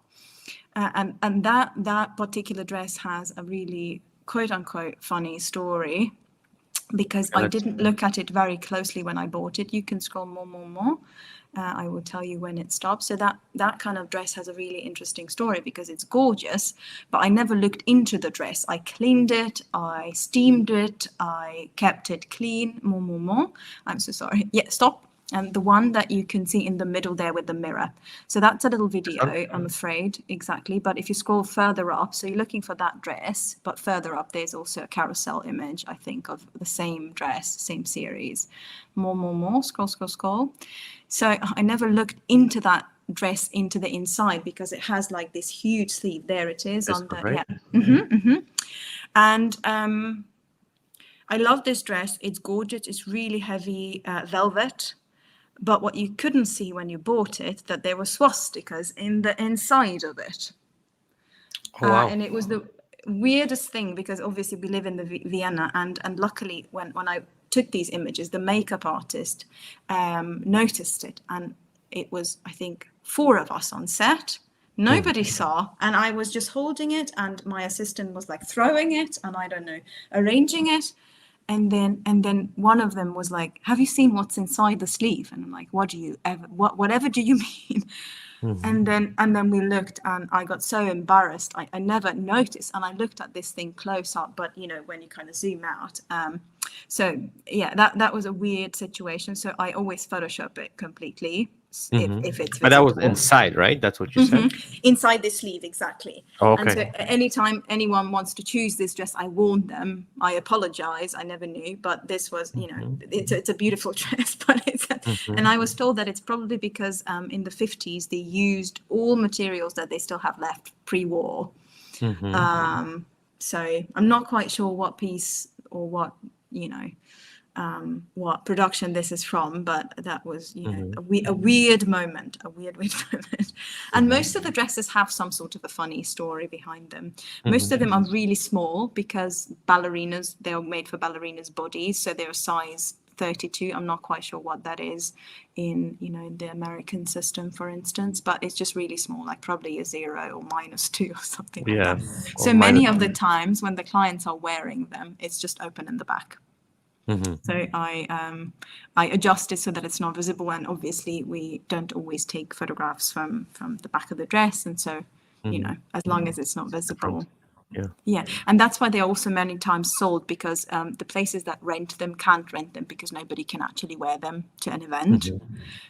And that particular dress has a really quote unquote funny story, because I didn't look at it very closely when I bought it. You can scroll more. I will tell you when it stops. So that kind of dress has a really interesting story, because it's gorgeous, but I never looked into the dress. I cleaned it, I steamed it, I kept it clean. More. I'm so sorry. Yeah, stop. And the one that you can see in the middle there with the mirror. So that's a little video, I'm afraid, exactly. But if you scroll further up, so you're looking for that dress, but further up, there's also a carousel image, I think, of the same dress, same series. More, scroll. So I never looked into that dress, into the inside, because it has like this huge sleeve. There it is. And I love this dress. It's gorgeous. It's really heavy velvet. But what you couldn't see when you bought it, that there were swastikas in the inside of it. Oh, wow. And it was the weirdest thing, because obviously we live in the Vienna, and luckily when I took these images, the makeup artist noticed it, and it was, I think, 4 of us on set. Nobody saw, and I was just holding it, and my assistant was like throwing it, and I don't know, arranging it. And then one of them was like, "Have you seen what's inside the sleeve?" And I'm like, whatever do you mean? And then we looked, and I got so embarrassed. I never noticed, and I looked at this thing close up, but when you kind of zoom out. So yeah, that was a weird situation. So I always Photoshop it completely. If it's visible. But that was inside, right? That's what you said? Inside the sleeve, exactly. Oh, okay. And so anytime anyone wants to choose this dress, I warn them. I apologize. I never knew, but this was, it's a beautiful dress. But and I was told that it's probably because in the 50s they used all materials that they still have left pre-war. So I'm not quite sure what piece or what production this is from, but that was a weird moment. And most of the dresses have some sort of a funny story behind them. Most of them are really small, because ballerinas, they're made for ballerinas' bodies, so they're size 32. I'm not quite sure what that is in the American system, for instance, but it's just really small, like probably a 0 or -2 or something like that. So many of the times when the clients are wearing them, it's just open in the back. So I adjust it so that it's not visible, and obviously we don't always take photographs from the back of the dress, and so as long as it's not visible. Yeah, and that's why they're also many times sold, because the places that rent them can't rent them because nobody can actually wear them to an event.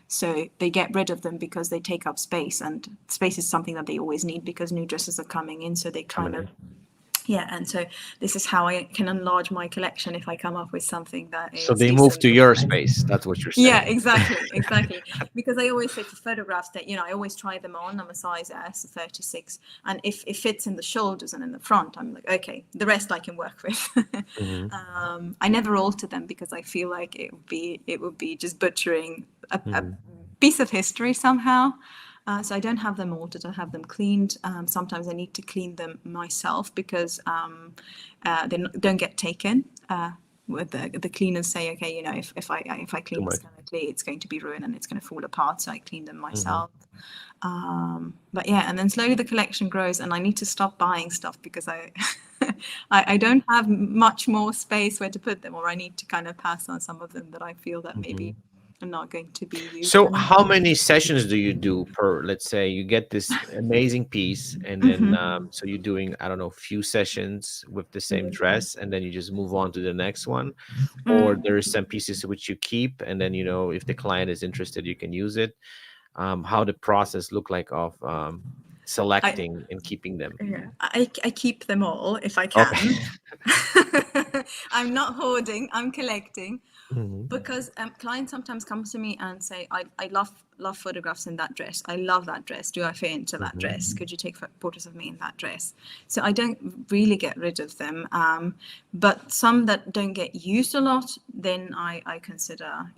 So they get rid of them because they take up space, and space is something that they always need because new dresses are coming in, so they kind of and so this is how I can enlarge my collection if I come up with something that is. So they move to your space. That's what you're saying. Yeah, exactly. Because I always say for photographs that I always try them on. I'm a size S, 36, and if it fits in the shoulders and in the front, I'm like, okay, the rest I can work with. I never alter them because I feel like it would be just butchering a piece of history somehow. So I don't have them altered. I have them cleaned. Sometimes I need to clean them myself because they don't get taken. With the cleaners say, okay, if I clean this chemically, it's going to be ruined and it's going to fall apart. So I clean them myself. But yeah, and then slowly the collection grows, and I need to stop buying stuff because I don't have much more space where to put them, or I need to kind of pass on some of them that I feel that maybe are not going to be used. So how many sessions do you do per, let's say you get this amazing piece, and then so you're doing, I don't know, few sessions with the same dress, and then you just move on to the next one, or there is some pieces which you keep, and then if the client is interested, you can use it. How the process look like of selecting and keeping them? I keep them all if I can. Okay. I'm not hoarding, I'm collecting. Because clients sometimes come to me and say, I love photographs in that dress. I love that dress. Do I fit into that dress? Could you take photos of me in that dress? So I don't really get rid of them. But some that don't get used a lot, then I consider,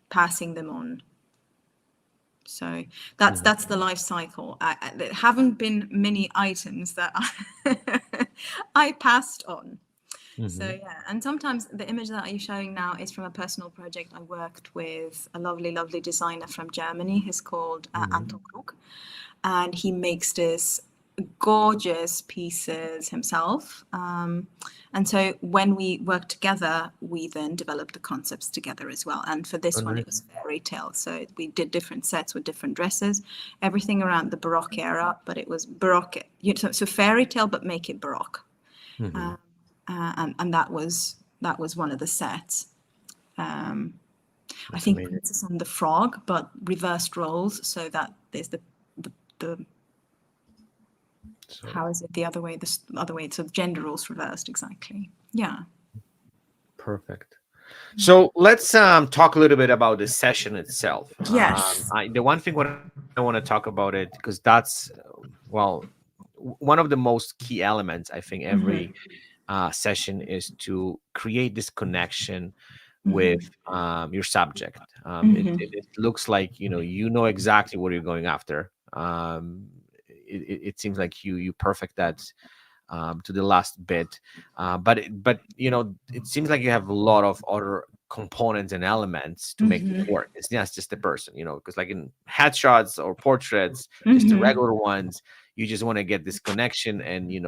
passing them on. So that's the life cycle. There haven't been many items that I passed on. So yeah, and sometimes the image that I'm showing now is from a personal project. I worked with a lovely, lovely designer from Germany. He's called Anton Krug, and he makes this gorgeous pieces himself. And so when we worked together, we then developed the concepts together as well. And for this one, it was fairy tale. So we did different sets with different dresses, everything around the Baroque era, but it was Baroque. So fairy tale, but make it Baroque. And that was one of the sets. I think Princess and the Frog, but reversed roles, so that there's the how is it the other way? The other way, so gender roles reversed, exactly. Yeah. Perfect. So let's talk a little bit about the session itself. Yes. The one thing what I want to talk about it, because that's one of the most key elements. I think every session is to create this connection with your subject. It looks like you know exactly what you're going after. It seems like you perfect that to the last bit, but it seems like you have a lot of other components and elements to make it work. It's not just the person, because like in headshots or portraits, just the regular ones, you just want to get this connection, and you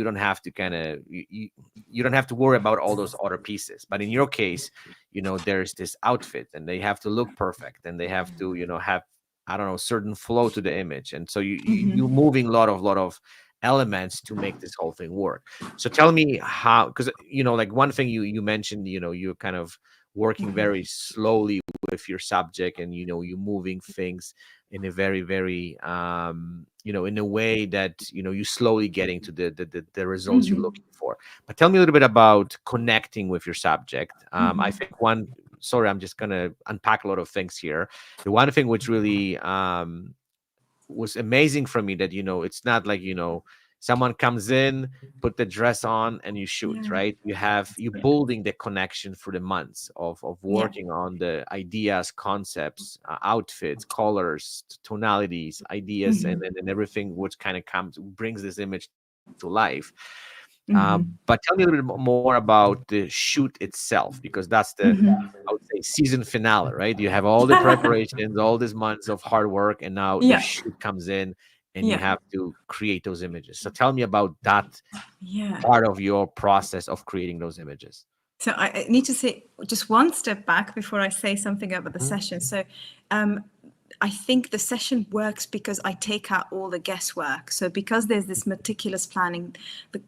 don't have to you don't have to worry about all those other pieces. But in your case, there's this outfit, and they have to look perfect, and they have to have, I don't know, certain flow to the image, and so you're moving a lot of elements to make this whole thing work. So tell me how, because like one thing you mentioned, you're kind of working very slowly with your subject, and you're moving things in a very, very in a way that you slowly getting to the results you're looking for. But tell me a little bit about connecting with your subject. I think sorry, I'm just gonna unpack a lot of things here. The one thing which really was amazing for me, that it's not like someone comes in, put the dress on, and you shoot, right? You building the connection through the months of working on the ideas, concepts, outfits, colors, tonalities, ideas, and everything which kind of brings this image to life. But tell me a little bit more about the shoot itself, because that's the I would say season finale, right? You have all the preparations, all these months of hard work, and now the shoot comes in, and you have to create those images. So tell me about that part of your process of creating those images. So I need to say just one step back before I say something about the session. So I think the session works because I take out all the guesswork. So because there's this meticulous planning,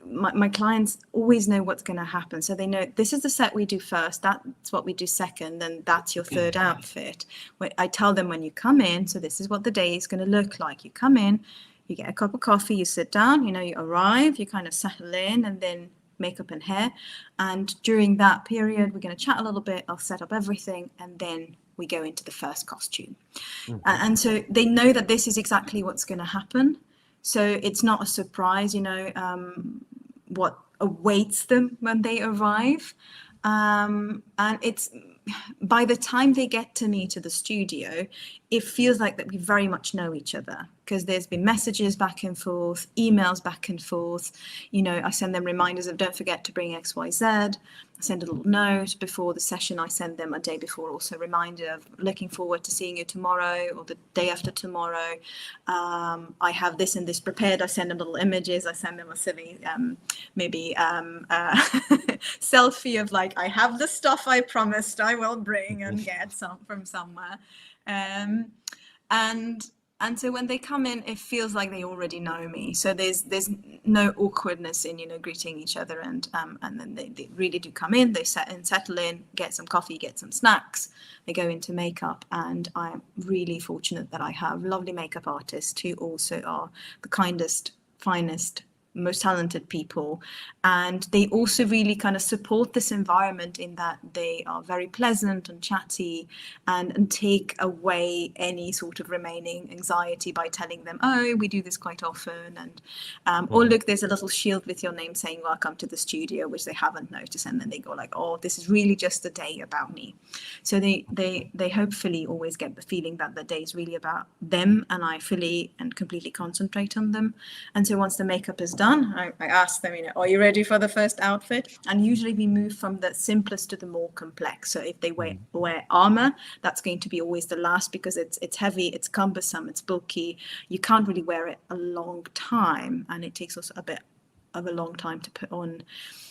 my clients always know what's going to happen. So they know this is the set we do first, that's what we do second, then that's your third outfit. I tell them when you come in, so this is what the day is going to look like. You come in, you get a cup of coffee, you sit down, you arrive, you kind of settle in, and then makeup and hair. And during that period, we're going to chat a little bit, I'll set up everything, and then we go into the first costume. And so they know that this is exactly what's going to happen. So it's not a surprise, what awaits them when they arrive. And it's by the time they get to me to the studio, it feels like that we very much know each other, because there's been messages back and forth, emails back and forth. I send them reminders of don't forget to bring XYZ. I send a little note before the session. I send them a day before also a reminder of looking forward to seeing you tomorrow or the day after tomorrow. I have this and this prepared. I send them little images. I send them a silly selfie of like, I have the stuff I promised I will bring and get from somewhere. And so when they come in, it feels like they already know me. So there's no awkwardness in greeting each other, and then they really do come in. They settle in, get some coffee, get some snacks. They go into makeup, and I'm really fortunate that I have lovely makeup artists who also are the kindest, finest most talented people, and they also really kind of support this environment in that they are very pleasant and chatty, and take away any sort of remaining anxiety by telling them, oh, we do this quite often, and or look, there's a little shield with your name saying welcome to the studio, which they haven't noticed, and then they go like, oh, this is really just a day about me. So they hopefully always get the feeling that the day is really about them, and I fully and completely concentrate on them. And so once the makeup is done, I ask them, are you ready for the first outfit? And usually we move from the simplest to the more complex. So if they wear armor, that's going to be always the last, because it's heavy, it's cumbersome, it's bulky. You can't really wear it a long time, and it takes us a bit of a long time to put on.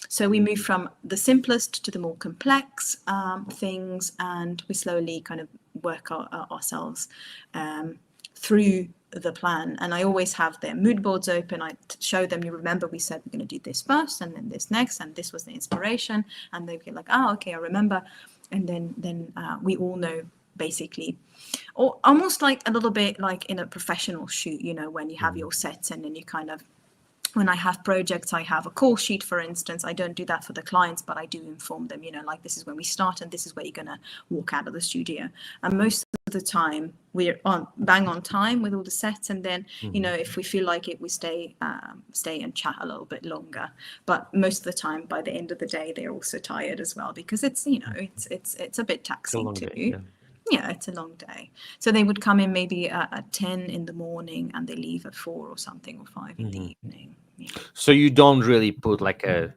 So we move from the simplest to the more complex things, and we slowly kind of work ourselves through the plan. And I always have their mood boards open. I show them, you remember we said we're going to do this first and then this next, and this was the inspiration, and they get like, oh, okay, I remember. And then we all know, basically, or almost like a little bit like in a professional shoot, when you have your sets, and then you kind of, when I have projects, I have a call sheet, for instance. I don't do that for the clients, but I do inform them, like, this is when we start and this is where you're going to walk out of the studio. And most of the time we're bang on time with all the sets. And then, if we feel like it, we stay and chat a little bit longer. But most of the time, by the end of the day, they're also tired as well, because it's, it's a bit taxing too. Yeah, it's a long day. So they would come in maybe at 10 in the morning, and they leave at 4 or something, or 5 in the evening. Yeah. So you don't really put like a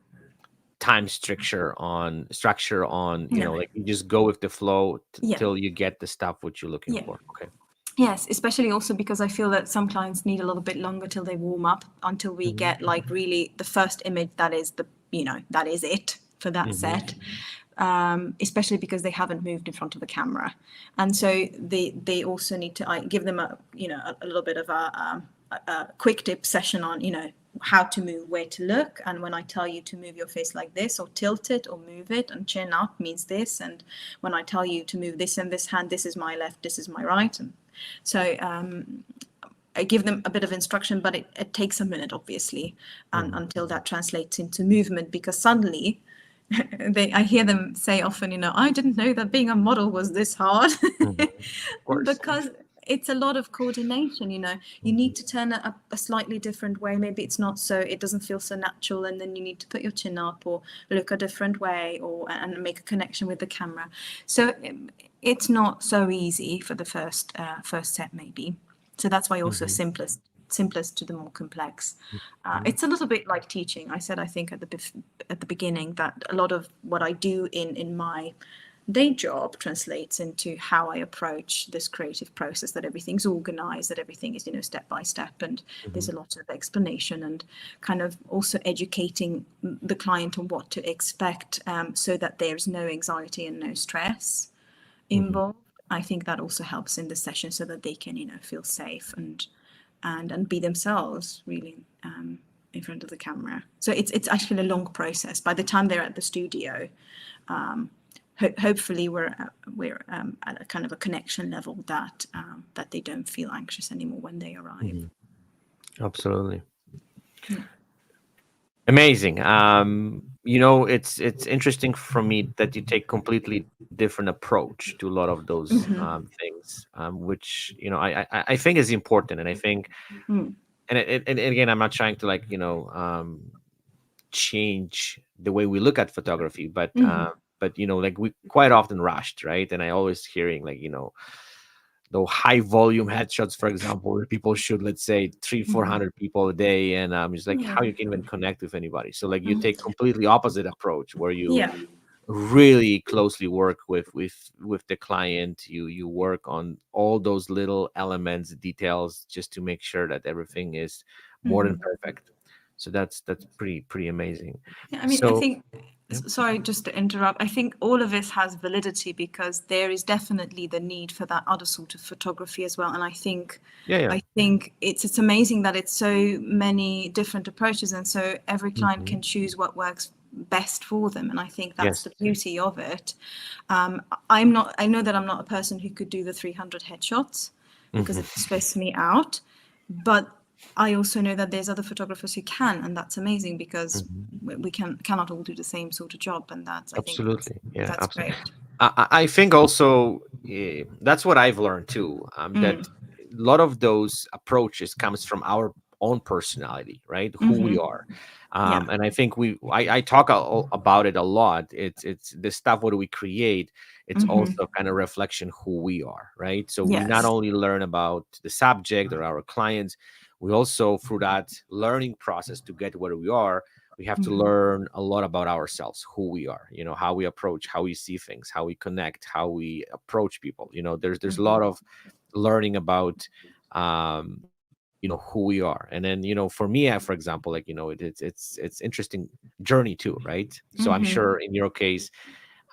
time structure on, like you just go with the flow till you get the stuff which you're looking for. Okay. Yes, especially also because I feel that some clients need a little bit longer till they warm up, until we get like really the first image that is that is it for that set. Especially because they haven't moved in front of a camera, and so they also need to, I give them a little bit of a quick tip session on how to move, where to look, and when I tell you to move your face like this, or tilt it, or move it and chin up, means this, and when I tell you to move this and this hand, this is my left, this is my right. And so I give them a bit of instruction, but it takes a minute, obviously, until that translates into movement, because suddenly I hear them say often, I didn't know that being a model was this hard. Because it's a lot of coordination, you need to turn it a slightly different way. Maybe it's not so, it doesn't feel so natural, and then you need to put your chin up, or look a different way, and make a connection with the camera. So it's not so easy for the first set, maybe. So that's why also simplest to the more complex. It's a little bit like teaching. I said, I think at the beginning, that a lot of what I do in my day job translates into how I approach this creative process, that everything's organized, that everything is step by step, and there's a lot of explanation, and kind of also educating the client on what to expect, so that there's no anxiety and no stress involved. I think that also helps in the session, so that they can feel safe and be themselves, really, in front of the camera. So it's actually a long process. By the time they're at the studio, hopefully we're at a kind of a connection level that they don't feel anxious anymore when they arrive. Absolutely. Amazing. It's interesting for me that you take completely different approach to a lot of those things, which I think is important, and I think, and again, I'm not trying to change the way we look at photography, but like we quite often rushed, right? And I always hearing the high volume headshots, for example, where people shoot, let's say, 300-400 people a day, and it's like how you can even connect with anybody. So like you take completely opposite approach, where you really closely work with the client. You work on all those little elements, details, just to make sure that everything is more than perfect. So that's pretty amazing. Yeah, I mean, I think, sorry, just to interrupt, I think all of this has validity, because there is definitely the need for that other sort of photography as well. And I think I think it's amazing that it's so many different approaches, and so every client can choose what works best for them. And I think that's the beauty of it. I know that I'm not a person who could do the 300 headshots, because it stresses me out, but I also know that there's other photographers who can, and that's amazing because Mhm. we cannot all do the same sort of job, and I think Absolutely. Yeah, that's absolutely. great. I think also that's what I've learned too. That Mm. a lot of those approaches comes from our own personality, right? Who we Mm-hmm. are, Yeah. and I think I talk about it a lot. It's the stuff what we create. It's Mm-hmm. also kind of reflection who we are, right? So we not Yes. only learn about the subject or our clients, we also through that learning process to get where we are we have to Mm-hmm. learn a lot about ourselves, who we are, how we approach, how we see things, how we connect, how we approach people. There's a Mm-hmm. lot of learning about who we are. And then for me, for example, like it's interesting journey too, right? So I'm Mm-hmm. sure in your case,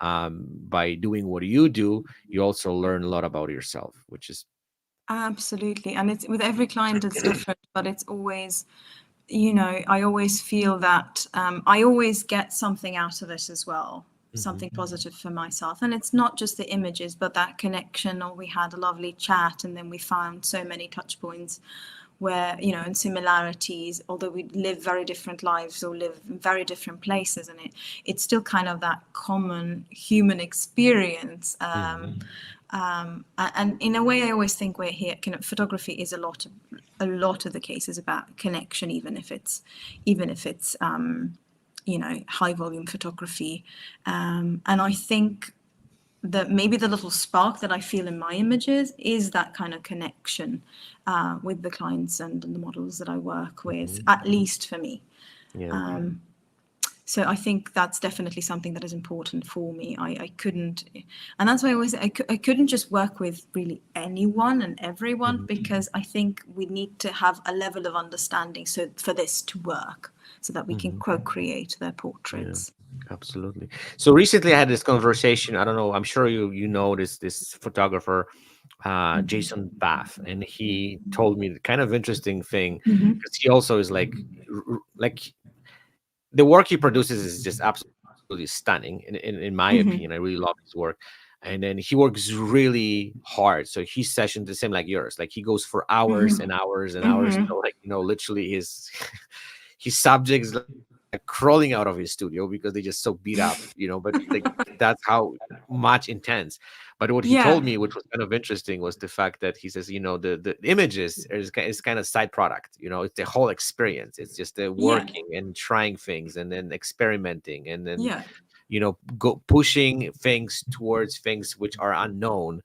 by doing what you do, you also learn a lot about yourself, which is Absolutely. And it's with every client it's different, but it's always, I always feel that I always get something out of it as well, Mhm, something positive for myself. And it's not just the images, but that connection, or we had a lovely chat and then we found so many touch points where, and similarities, although we live very different lives or live in very different places, and it's still kind of that common human experience. mhm, And in a way, I always think we're here. Photography is a lot of the cases about connection, even if it's high volume photography. And I think that maybe the little spark that I feel in my images is that kind of connection with the clients and the models that I work with, mhm. at least for me. Yeah. So I think that's definitely something that is important for me. I couldn't, and that's why I always I couldn't just work with really anyone and everyone, Mhm. because I think we need to have a level of understanding so for this to work, so that we can Mhm. co-create their Yeah, portraits. absolutely. So recently I had this conversation. I don't know, I'm sure you know this photographer, Jason Bath, and he told me the kind of interesting thing Mm-hmm. because he also is like the work he produces is just absolutely stunning in my opinion. I Mm-hmm. really love his work. And then he works really hard. So his session the same like yours. Like he goes for hours Mm-hmm. and hours and hours. Mm-hmm. So like, literally his subjects like crawling out of his studio because they just so beat up. But like that's how much intense. But what he told Yeah. me, which was kind of interesting, was the fact that he says, the images is kind of side product. It's the whole experience. It's just the Yeah. working and trying things and then experimenting and then Yeah. go pushing things towards things which are unknown.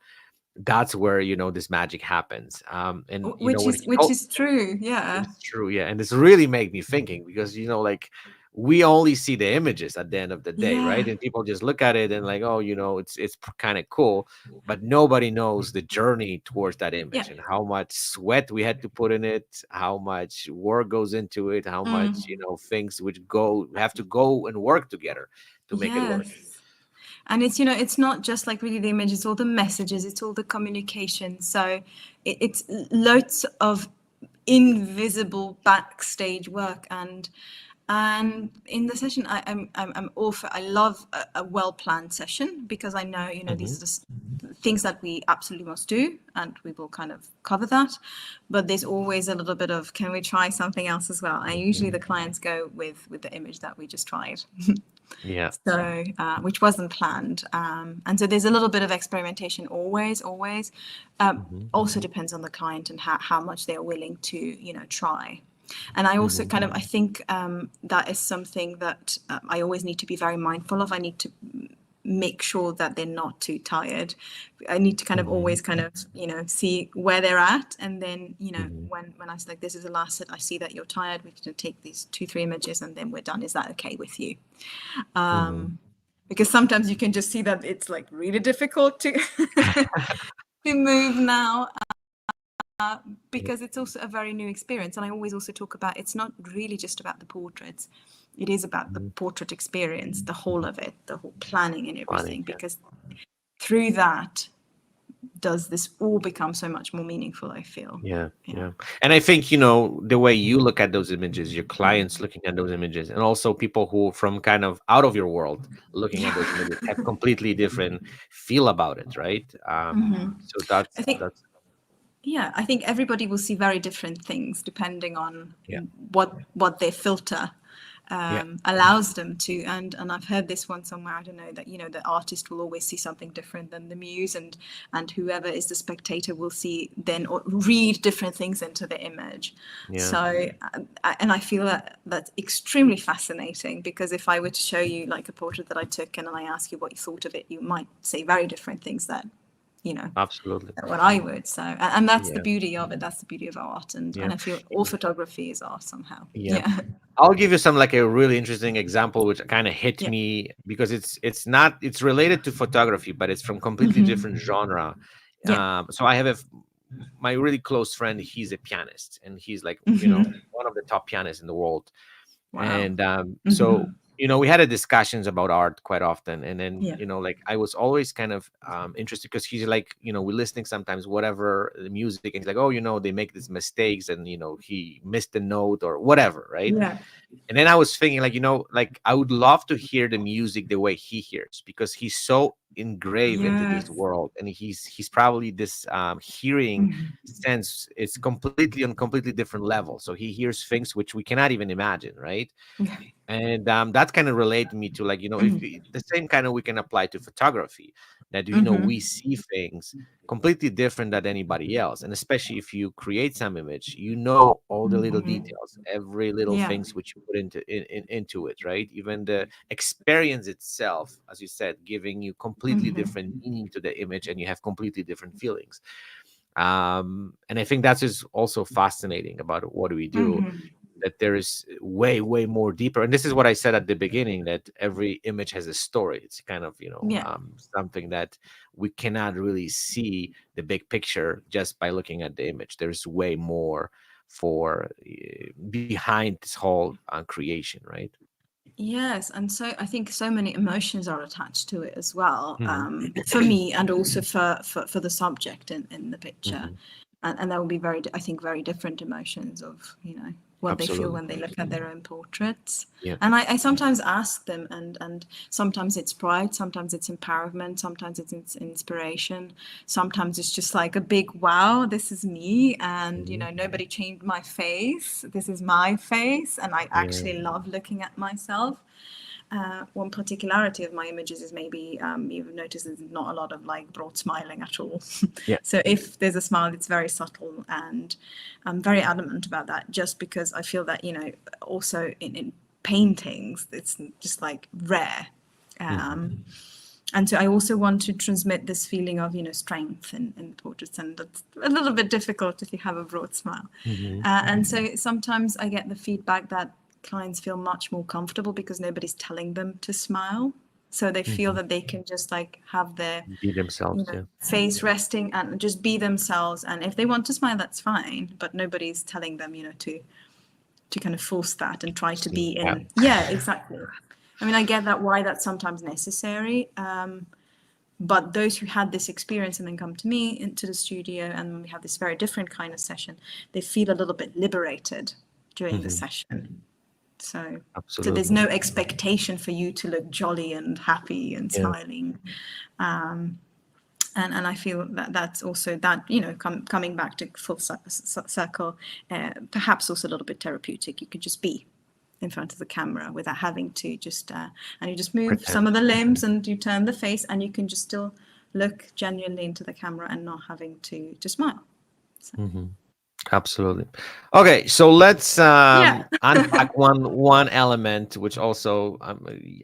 That's where this magic happens. And Which what is he which told is true. Yeah. it's true, yeah. And this really made me thinking because like we only see the images at the end of the day, right? Yeah. And people just look at it and like, oh, it's kind of cool, but nobody knows the journey towards that Yeah. image and how much sweat we had to put in it, how much work goes into it, how much Mm. things which have to go and work together to make it work. Yes. And it's not just like really the images, it's all the messages, it's all the communication. So it's loads of invisible backstage work. And in the session, I'm all for, I love a well planned session, because I know Hmm. these are just things that we absolutely must do, and we will kind of cover that. But there's always a little bit of, can we try something else as well? And usually the clients go with the image that we just tried. Yeah. So which wasn't planned, and so there's a little bit of experimentation always. Hmm. Also depends on the client and how much they're willing to try. And I also Hmm. kind of, I think that is something that I always need to be very mindful of. I need to make sure that they're not too tired. I need to kind of Hmm. always kind of see where they're at, and then Hmm. when I say like, this is the last set, I see that you're tired, we can take these 2-3 images and then we're done. Is that okay with you? Hmm. Because sometimes you can just see that it's like really difficult to to move now, because it's also a very new experience. And I always also talk about, it's not really just about the portraits, it is about the portrait experience, the whole of it, the whole planning and Funny. everything, because through that does this all become so much more meaningful, I feel. Yeah, Yeah. yeah. And I think, the way you look at those images, your clients looking at those images, and also people who from kind of out of your world looking at those Yeah. images have completely different feel about it, right? Hmm. So I think that's Yeah, I think everybody will see very different things depending on Yeah. what their filter Yeah. allows them to. And I've heard this one somewhere, I don't know, that the artist will always see something different than the muse, and whoever is the spectator will see then or read different things into the image. Yeah. So and I feel that that's extremely fascinating, because if I were to show you like a portrait that I took and I ask you what you thought of it, you might say very different things that Absolutely. what I would. So, and that's the Yeah. beauty of it. That's the beauty of art. And Yeah. I feel all photography is art somehow. Yeah. Yeah. I'll give you some like a really interesting example which kind of hit Yeah. me because it's related to photography, but it's from completely different genre. Yeah. So I have my really close friend. He's a pianist, and he's like one of the top pianists in the world. Wow. And so we had a discussions about art quite often, and then Yeah. like I was always kind of interested because he's like we're listening sometimes whatever the music, and he's like, oh, they make these mistakes, and he missed a note or whatever, right? Yeah. And then I was thinking, like, like I would love to hear the music the way he hears, because he's so engraved into this Yes. world, and he's probably this hearing sense is completely on completely different level. So he hears things which we cannot even imagine, right? And that kind of related me to, like, if the same kind of we can apply to photography, that we see things completely different than anybody else, and especially if you create some image, all the little details, every little Yeah. things which you put into it, right? Even the experience itself, as you said, giving you completely different meaning to the image, and you have completely different feelings. And I think that's just also fascinating about what we do, that there is way more deeper. And this is what I said at the beginning, that every image has a story. It's kind of Yeah. something that we cannot really see the big picture just by looking at the image. There's way more for behind this whole creation, right? Yes, and so I think so many emotions are attached to it as well, Mhm. for me, and also for the subject in the picture, Mhm. and there will be I think very different emotions of what they feel Absolutely. when they look at their own portraits. Yeah. And I sometimes ask them, and sometimes it's pride, sometimes it's empowerment, sometimes it's inspiration, sometimes it's just like a big wow, this is me, and Mhm. nobody changed my face, this is my face, and I Yeah. actually love looking at myself. One particularity of my images is maybe you've noticed there's not a lot of like broad smiling at all. Yeah. So if there's a smile, it's very subtle, and I'm very adamant about that, just because I feel that also in paintings it's just like rare. And so I also want to transmit this feeling of strength in portraits, and that's a little bit difficult if you have a broad smile. And so sometimes I get the feedback that clients feel much more comfortable because nobody's telling them to smile, so they feel that they can just like have their Be themselves. Yeah. face resting and just be themselves, and if they want to smile, that's fine, but nobody's telling them to kind of force that and try to be Yeah. in. Yeah, exactly. I mean, I get that why that's sometimes necessary, but those who had this experience and then come to me into the studio and we have this very different kind of session, they feel a little bit liberated during the session. So there's no expectation for you to look jolly and happy and Yeah. smiling. And I feel that that's also that, coming back to full circle, perhaps also a little bit therapeutic. You could just be in front of the camera without having to just, and you just move Pretend. some of the limbs and you turn the face, and you can just still look genuinely into the camera and not having to smile. So. Absolutely. Okay, so let's Yeah. unpack one element which also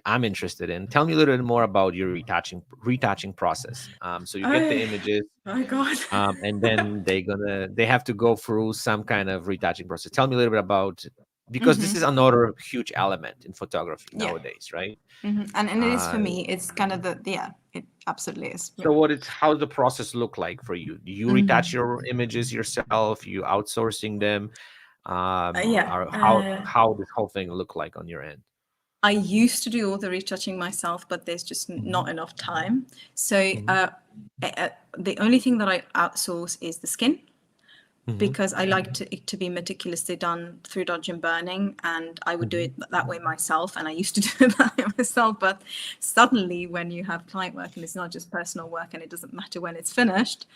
I'm interested in. Tell me a little bit more about your retouching process. So you get the images, Oh God. and then they have to go through some kind of retouching process. Tell me a little bit about, because this is another huge element in photography Yeah. nowadays, right? And it is for me. It's kind of it absolutely is. Yeah. So how's the process look like for you? Do you retouch your images yourself? You outsourcing them? Yeah. Or how this whole thing look like on your end? I used to do all the retouching myself, but there's just not enough time. So the only thing that I outsource is the skin. because I like it to be meticulously done through dodge and burning, and I would do it that way myself, and I used to do it that way myself. But suddenly when you have client work and it's not just personal work and it doesn't matter when it's finished,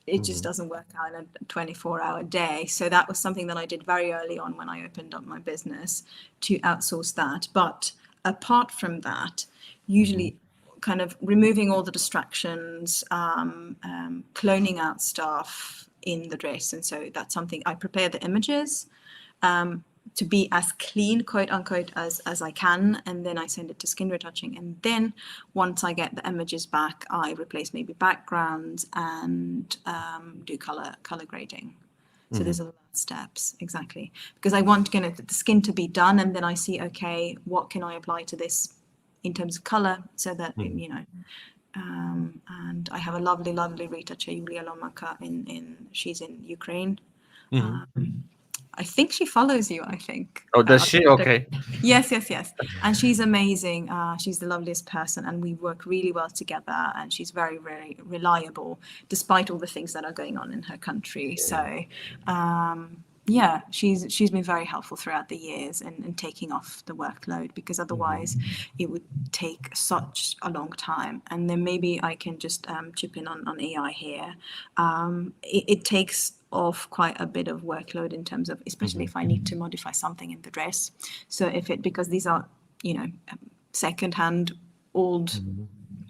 it just doesn't work out in a 24-hour day. So that was something that I did very early on when I opened up my business, to outsource that. But apart from that, usually kind of removing all the distractions, cloning out stuff in the dress. And so that's something I prepare the images to be as clean, quote unquote, as I can, and then I send it to skin retouching. And then once I get the images back, I replace maybe backgrounds and do color grading. So there's a lot of steps, exactly, because I want the skin to be done, and then I see, okay, what can I apply to this in terms of color, so that and I have a lovely retoucher, Yulia Lomaka, she's in Ukraine. I think she follows you, I think. Oh, does she? Okay. Yes. And she's amazing. She's the loveliest person, and we work really well together, and she's very, very reliable, despite all the things that are going on in her country. So, she's been very helpful throughout the years in taking off the workload, because otherwise it would take such a long time. And then maybe I can just chip in on AI here. It takes off quite a bit of workload in terms of, especially if I need to modify something in the dress. So because these are, secondhand, old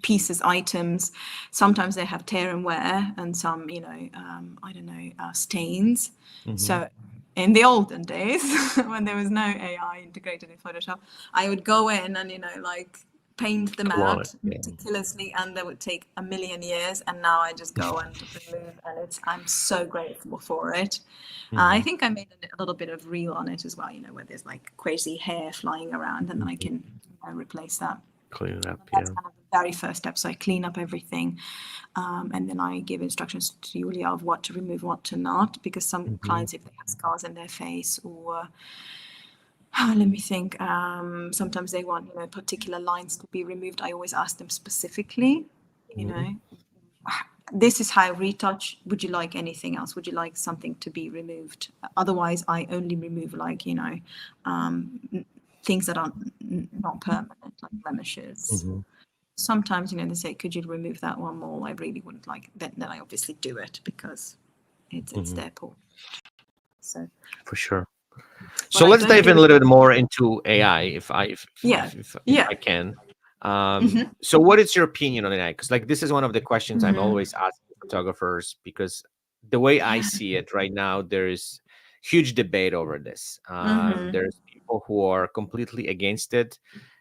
pieces, items, sometimes they have tear and wear, and some, stains. So in the olden days, when there was no AI integrated in Photoshop, I would go in and, paint them out meticulously, and they would take a million years. And now I just go and remove, and I'm so grateful for it. I think I made a little bit of reel on it as well, where there's like crazy hair flying around, and then I can replace that. Clean it up. That's kind of the very first step. So I clean up everything, and then I give instructions to Julia of what to remove, what to not, because some clients, if they have scars in their face, or let me think, sometimes they want particular lines to be removed. I always ask them specifically, this is how I retouch, would you like anything else, would you like something to be removed? Otherwise I only remove things that are not permanent, like blemishes. Sometimes they say, could you remove that one more? I really wouldn't like that. Then I obviously do it, because it's their port. So for sure. So let's dive in a little bit more into AI, if I can. So what is your opinion on AI? Because this is one of the questions I'm always asking photographers, because the way I see it right now, there is huge debate over this. There's people who are completely against it,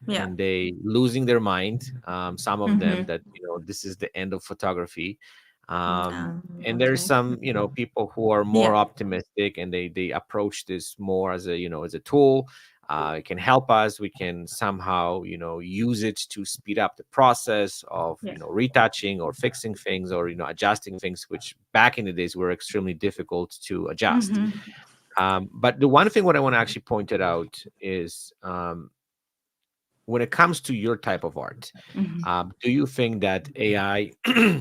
and they losing their mind. Some of them that this is the end of photography. And there's some people who are more optimistic, and they approach this more as a as a tool. It can help us. We can somehow use it to speed up the process of retouching or fixing things, or adjusting things, which back in the days were extremely difficult to adjust. But the one thing what I want to actually point it out is, when it comes to your type of art, do you think that AI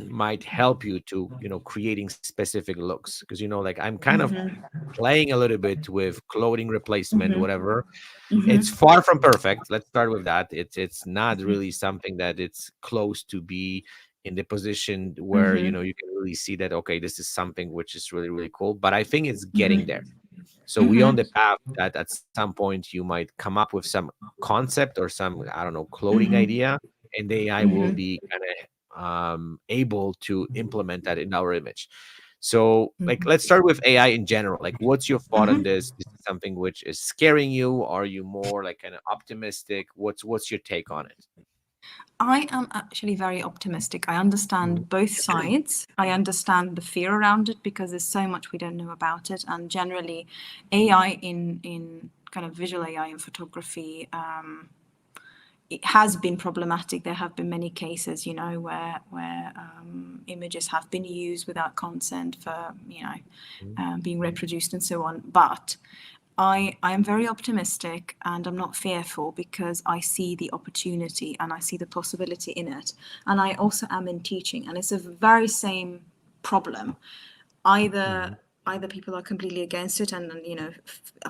might help you to, creating specific looks? Because, I'm kind of playing a little bit with clothing replacement, whatever. It's far from perfect. Let's start with that. It's not really something that it's close to be in the position where, you can really see that, okay, this is something which is really, really cool. But I think it's getting there. So we on the path that at some point you might come up with some concept or some, I don't know, clothing idea, and the AI will be kind of able to implement that in our image. So let's start with AI in general. What's your thought on this? Is it something which is scaring you? Are you more kind of optimistic? What's your take on it? I am actually very optimistic. I understand both sides. I understand the fear around it, because there's so much we don't know about it. And generally, AI in kind of visual AI in photography, it has been problematic. There have been many cases, where images have been used without consent for, being reproduced and so on. But I am very optimistic, and I'm not fearful, because I see the opportunity and I see the possibility in it. And I also am in teaching, and it's a very same problem. Either either people are completely against it and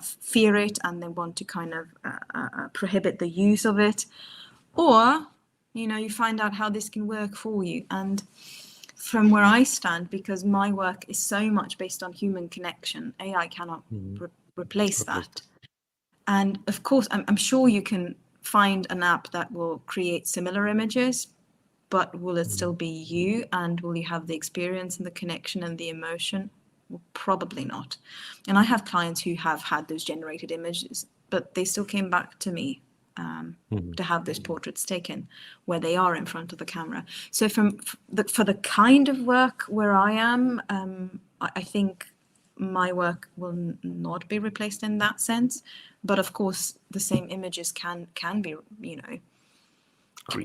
fear it and they want to kind of prohibit the use of it, or you find out how this can work for you. And from where I stand, because my work is so much based on human connection, AI cannot replace that. And of course, I'm sure you can find an app that will create similar images, but will it still be you? And will you have the experience and the connection and the emotion? Well, probably not. And I have clients who have had those generated images, but they still came back to me to have those portraits taken where they are in front of the camera. So for the kind of work where I am, I think my work will not be replaced in that sense. But of course, the same images can be,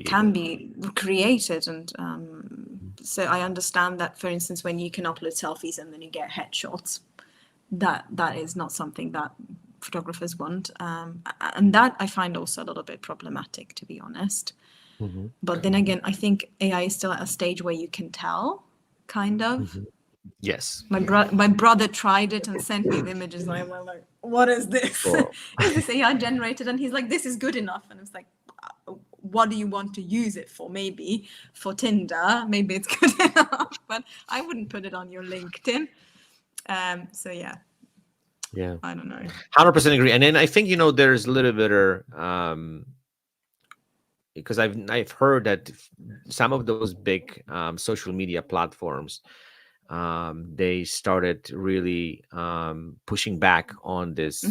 can be created. And so I understand that, for instance, when you can upload selfies and then you get headshots, that is not something that photographers want. And that I find also a little bit problematic, to be honest. But then again, I think AI is still at a stage where you can tell, kind of. Yes. My brother tried it and sent me the images, and I went like, what is this? Is this AI generated? And he's like, this is good enough. And it's like, what do you want to use it for? Maybe for Tinder, maybe it's good enough, but I wouldn't put it on your LinkedIn. So yeah, I don't know. 100% agree. And then I think there's a little bit because I've heard that some of those big social media platforms, they started really pushing back on this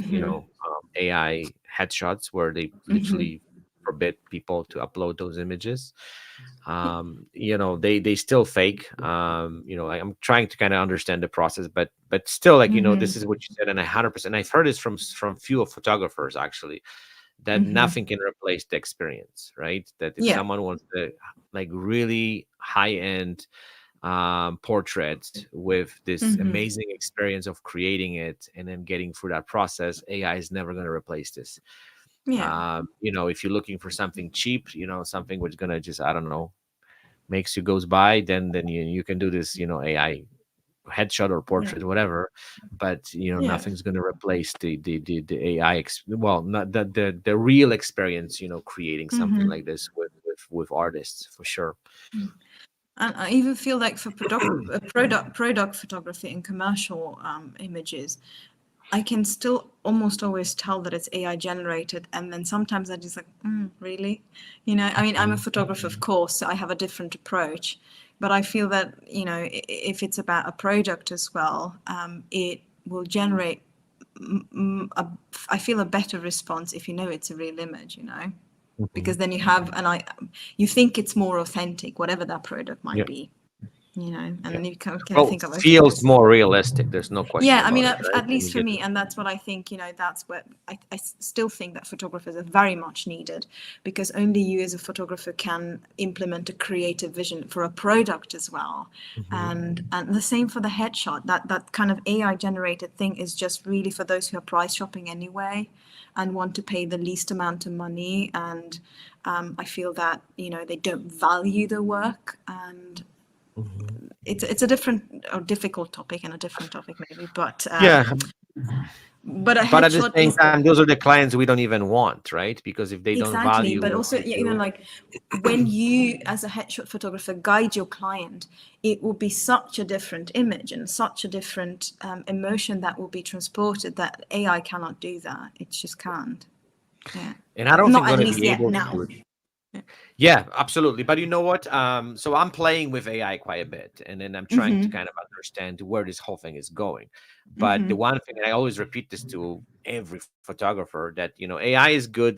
AI headshots, where they literally forbid people to upload those images. They still fake. I'm trying to kind of understand the process, but still, this is what you said, and 100%. I've heard this from few photographers actually, that nothing can replace the experience, right? That if someone wants to really high-end portrait with this amazing experience of creating it and then getting through that process, AI is never going to replace this. If you're looking for something cheap, something which is going to just, I don't know, makes you goes by, then you can do this, AI headshot or portrait, whatever. But nothing's going to replace the AI not the real experience, creating something like this with artists, for sure. And I even feel like for product photography and commercial images, I can still almost always tell that it's AI generated. And then sometimes I just like, really? I mean, I'm a photographer, of course, so I have a different approach. But I feel that, if it's about a product as well, it will generate, I feel, a better response if it's a real image, because then you have, you think it's more authentic, whatever that product might be. And then you can think of it. Feels more realistic. There's no question. Yeah, I mean, at least for me, and that's what I think. That's what I still think that photographers are very much needed, because only you as a photographer can implement a creative vision for a product as well. And the same for the headshot. That kind of AI generated thing is just really for those who are price shopping anyway and want to pay the least amount of money. And I feel that they don't value the work, and it's a different or difficult topic, and a different topic maybe, but but at the same time, those are the clients we don't even want, right? Because if they don't value, but also like when you as a headshot photographer guide your client, it will be such a different image and such a different emotion that will be transported, that AI cannot do that. It just can't. And I don't think at going least to be yet able now. to. Yeah, absolutely. But you know what? So I'm playing with AI quite a bit, and then I'm trying to kind of understand where this whole thing is going. But the one thing, and I always repeat this to every photographer, that AI is good,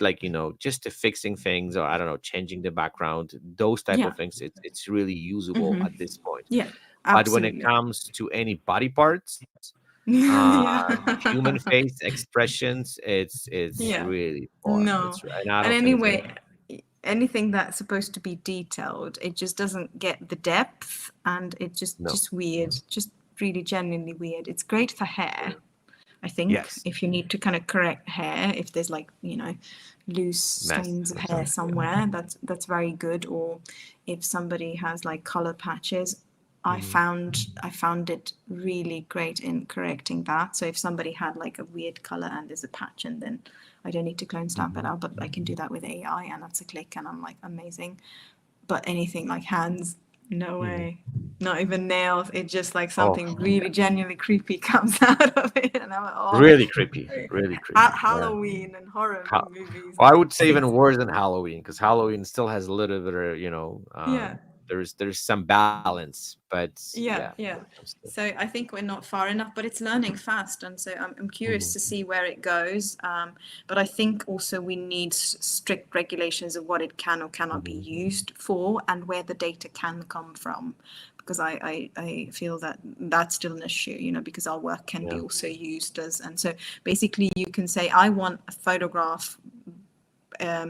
just to fixing things, or I don't know, changing the background, those type of things. It's really usable at this point. Yeah, but when absolutely. it comes to any body parts, human face expressions, it's really far. No. And anyway, anything that's supposed to be detailed, it just doesn't get the depth, and it just weird, just really genuinely weird. It's great for hair, I think. If you need to kind of correct hair, if there's loose strands of hair somewhere, that's very good. Or if somebody has color patches, I found it really great in correcting that. So if somebody had like a weird color and there's a patch, and then I don't need to clone stamp it out, but I can do that with AI, and that's a click, and I'm like, amazing. But anything like hands, no way. Not even nails. It's just like Oh, something really genuinely creepy comes out of it, and I'm like, oh, really creepy, really creepy. Halloween and horror Ha- movies. Well, I Like, would say even worse than Halloween, because Halloween still has a little bit of, yeah. there's some balance, but Yeah, yeah, yeah. when it comes to. So I think we're not far enough, but it's learning fast, and so I'm curious Mhm, to see where it goes. But I think also we need strict regulations of what it can or cannot be mhm, used for, and where the data can come from, because I feel that that's still an issue, because our work can be yeah. also used as, and so basically you can say, I want a photograph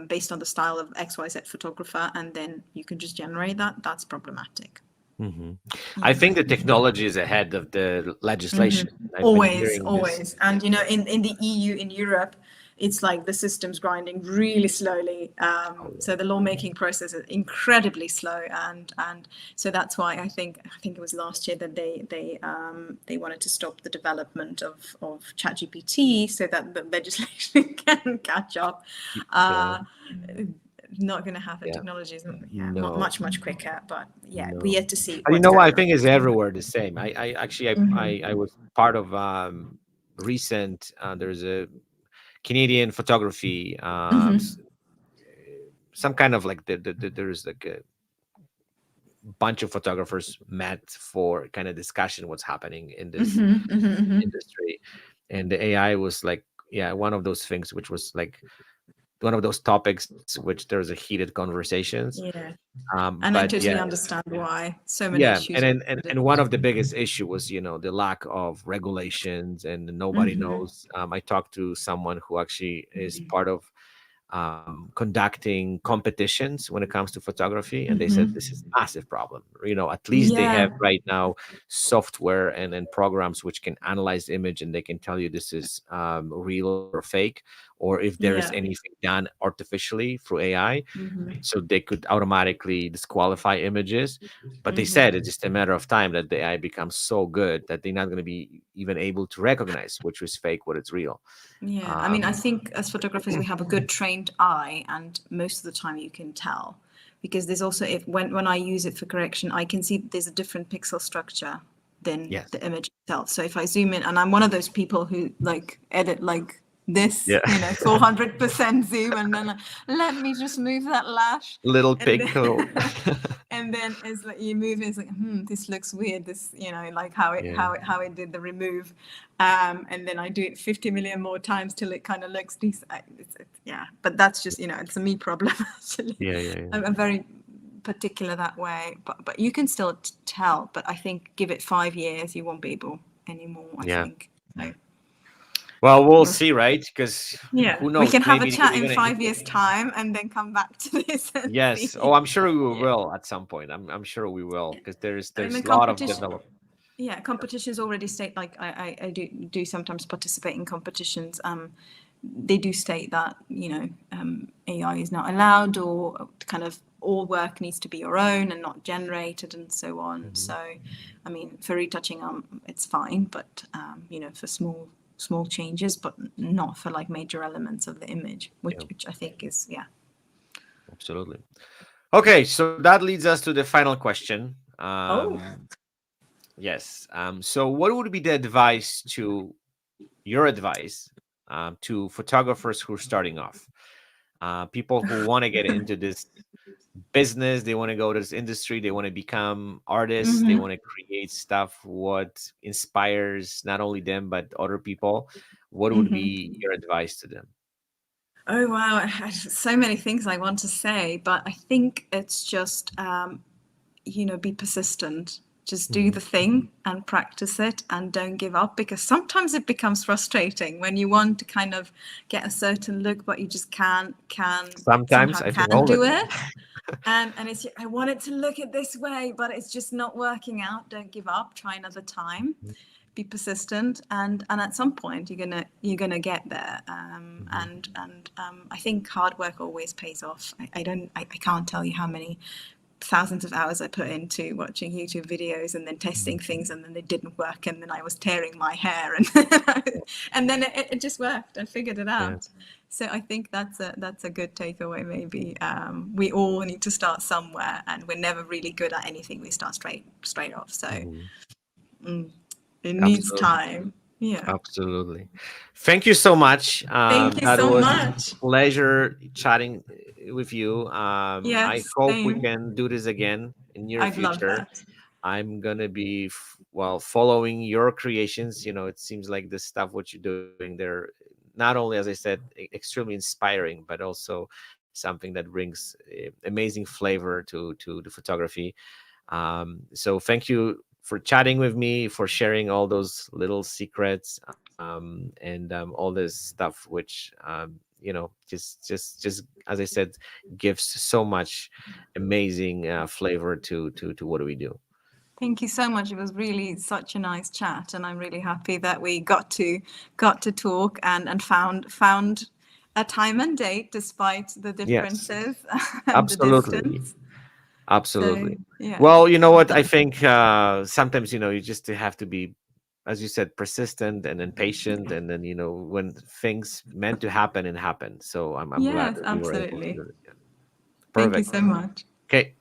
based on the style of XYZ photographer, and then you can just generate that. That's problematic. Mhm. I Yeah. think the technology is ahead of the legislation. I've been Always, hearing this. always. And in the EU, in Europe, it's like the system's grinding really slowly. Oh, yeah. So the lawmaking process is incredibly slow, and so that's why I think it was last year that they wanted to stop the development of ChatGPT so that the legislation can catch up. Yeah, Not going to happen. yeah. Technology is No, much quicker, but yeah, we no. have to see And what's I going on. think it's everywhere the same. I actually I was part of recent there's a Canadian photography some kind of like there's like a bunch of photographers met for kind of discussion what's happening in this industry, and the AI was like, yeah, one of those things which was like one of those topics which there's a heated conversations. Yeah. And I But yeah, totally understand why so many yeah, issues and with then it. and one of the biggest issue was the lack of regulations, and nobody knows. I talked to someone who actually is part of conducting competitions when it comes to photography, and they said this is a massive problem. At least they have Yeah, right now software and programs which can analyze the image, and they can tell you this is real or fake, or if there is yeah. anything done artificially through AI, so they could automatically disqualify images. But they said it's just a matter of time that the AI becomes so good that they're not going to be even able to recognize which is fake, what is real. Yeah, I mean, I um, think as photographers, we have a good trained eye, and most of the time you can tell, because there's also, if when I use it for correction, I can see there's a different pixel structure than yes. the image itself. So if I zoom in, and I'm one of those people who like edit like this, Yeah. 400% zoom, and then let me just move that lash, Little and pickle. then and then it's like you move, it's like, this looks weird. This, like how it Yeah. how it did the remove, and then I do it 50 million more times till it kind of looks decent. Yeah, but that's just it's a me problem actually. Yeah, yeah, yeah. I'm very particular that way, but you can still tell. But I think give it 5 years, you won't be able anymore. I Yeah. think. So, Well, we'll we'll see, right? Because yeah, who we knows? can have a Maybe chat they're in gonna hit 5 years' time and then come back to this and Yes. Oh, see. I'm sure we Yeah. will at some point. I'm sure we will, Yeah. because there's I mean, there's a lot of competition. development. Yeah, competitions already state, like I do sometimes participate in competitions. They do state that AI is not allowed, or kind of all work needs to be your own and not generated, and so on. So, I mean, for retouching, it's fine, but for small changes, but not for like major elements of the image, Yeah, which I think is absolutely. Okay, so that leads us to the final question. Oh. Yes. So what would be the advice your advice to photographers who are starting off? People who want to get into this business, they want to go to this industry, they want to become artists, they want to create stuff what inspires not only them but other people. What would be your advice to them? Oh wow, I have so many things I want to say, but I think it's just be persistent. Just do Mhm. the thing and practice it, and don't give up, because sometimes it becomes frustrating when you want to kind of get a certain look, but you just can Sometimes somehow I think can all the do time. it. And it's, I want it to look at this way, but it's just not working out. Don't give up. Try another time. Be persistent, and at some point you're gonna get there. Mhm. I think hard work always pays off. I can't tell you how many thousands of hours I put into watching YouTube videos and then testing things, and then they didn't work, and then I was tearing my hair, and then it just worked. I figured it out. Yes. So I think that's a good takeaway. Maybe we all need to start somewhere, and we're never really good at anything we start straight off. So it needs Absolutely. time. Yeah. Absolutely. Thank you so much. Thank you That so was much. pleasure chatting with you. I Yes, hope we same. can do this again in near I'd love future. that. I'm gonna be following your creations. It seems like the stuff what you're doing there, not only as I said, extremely inspiring, but also something that brings amazing flavor to the photography. So thank you for chatting with me, for sharing all those little secrets, and all this stuff, which just as I said, gives so much amazing flavor to what we do. Thank you so much. It was really such a nice chat, and I'm really happy that we got to talk and found a time and date despite the Yes, differences and the absolutely. distance. So Absolutely. yes, Well, you know what? I think sometimes you just have to be, as you said, persistent and then patient, and then when things meant to happen and happen. So I'm glad yes, that we were able to absolutely. do it. Yeah. Thank you Perfect. so much. Okay.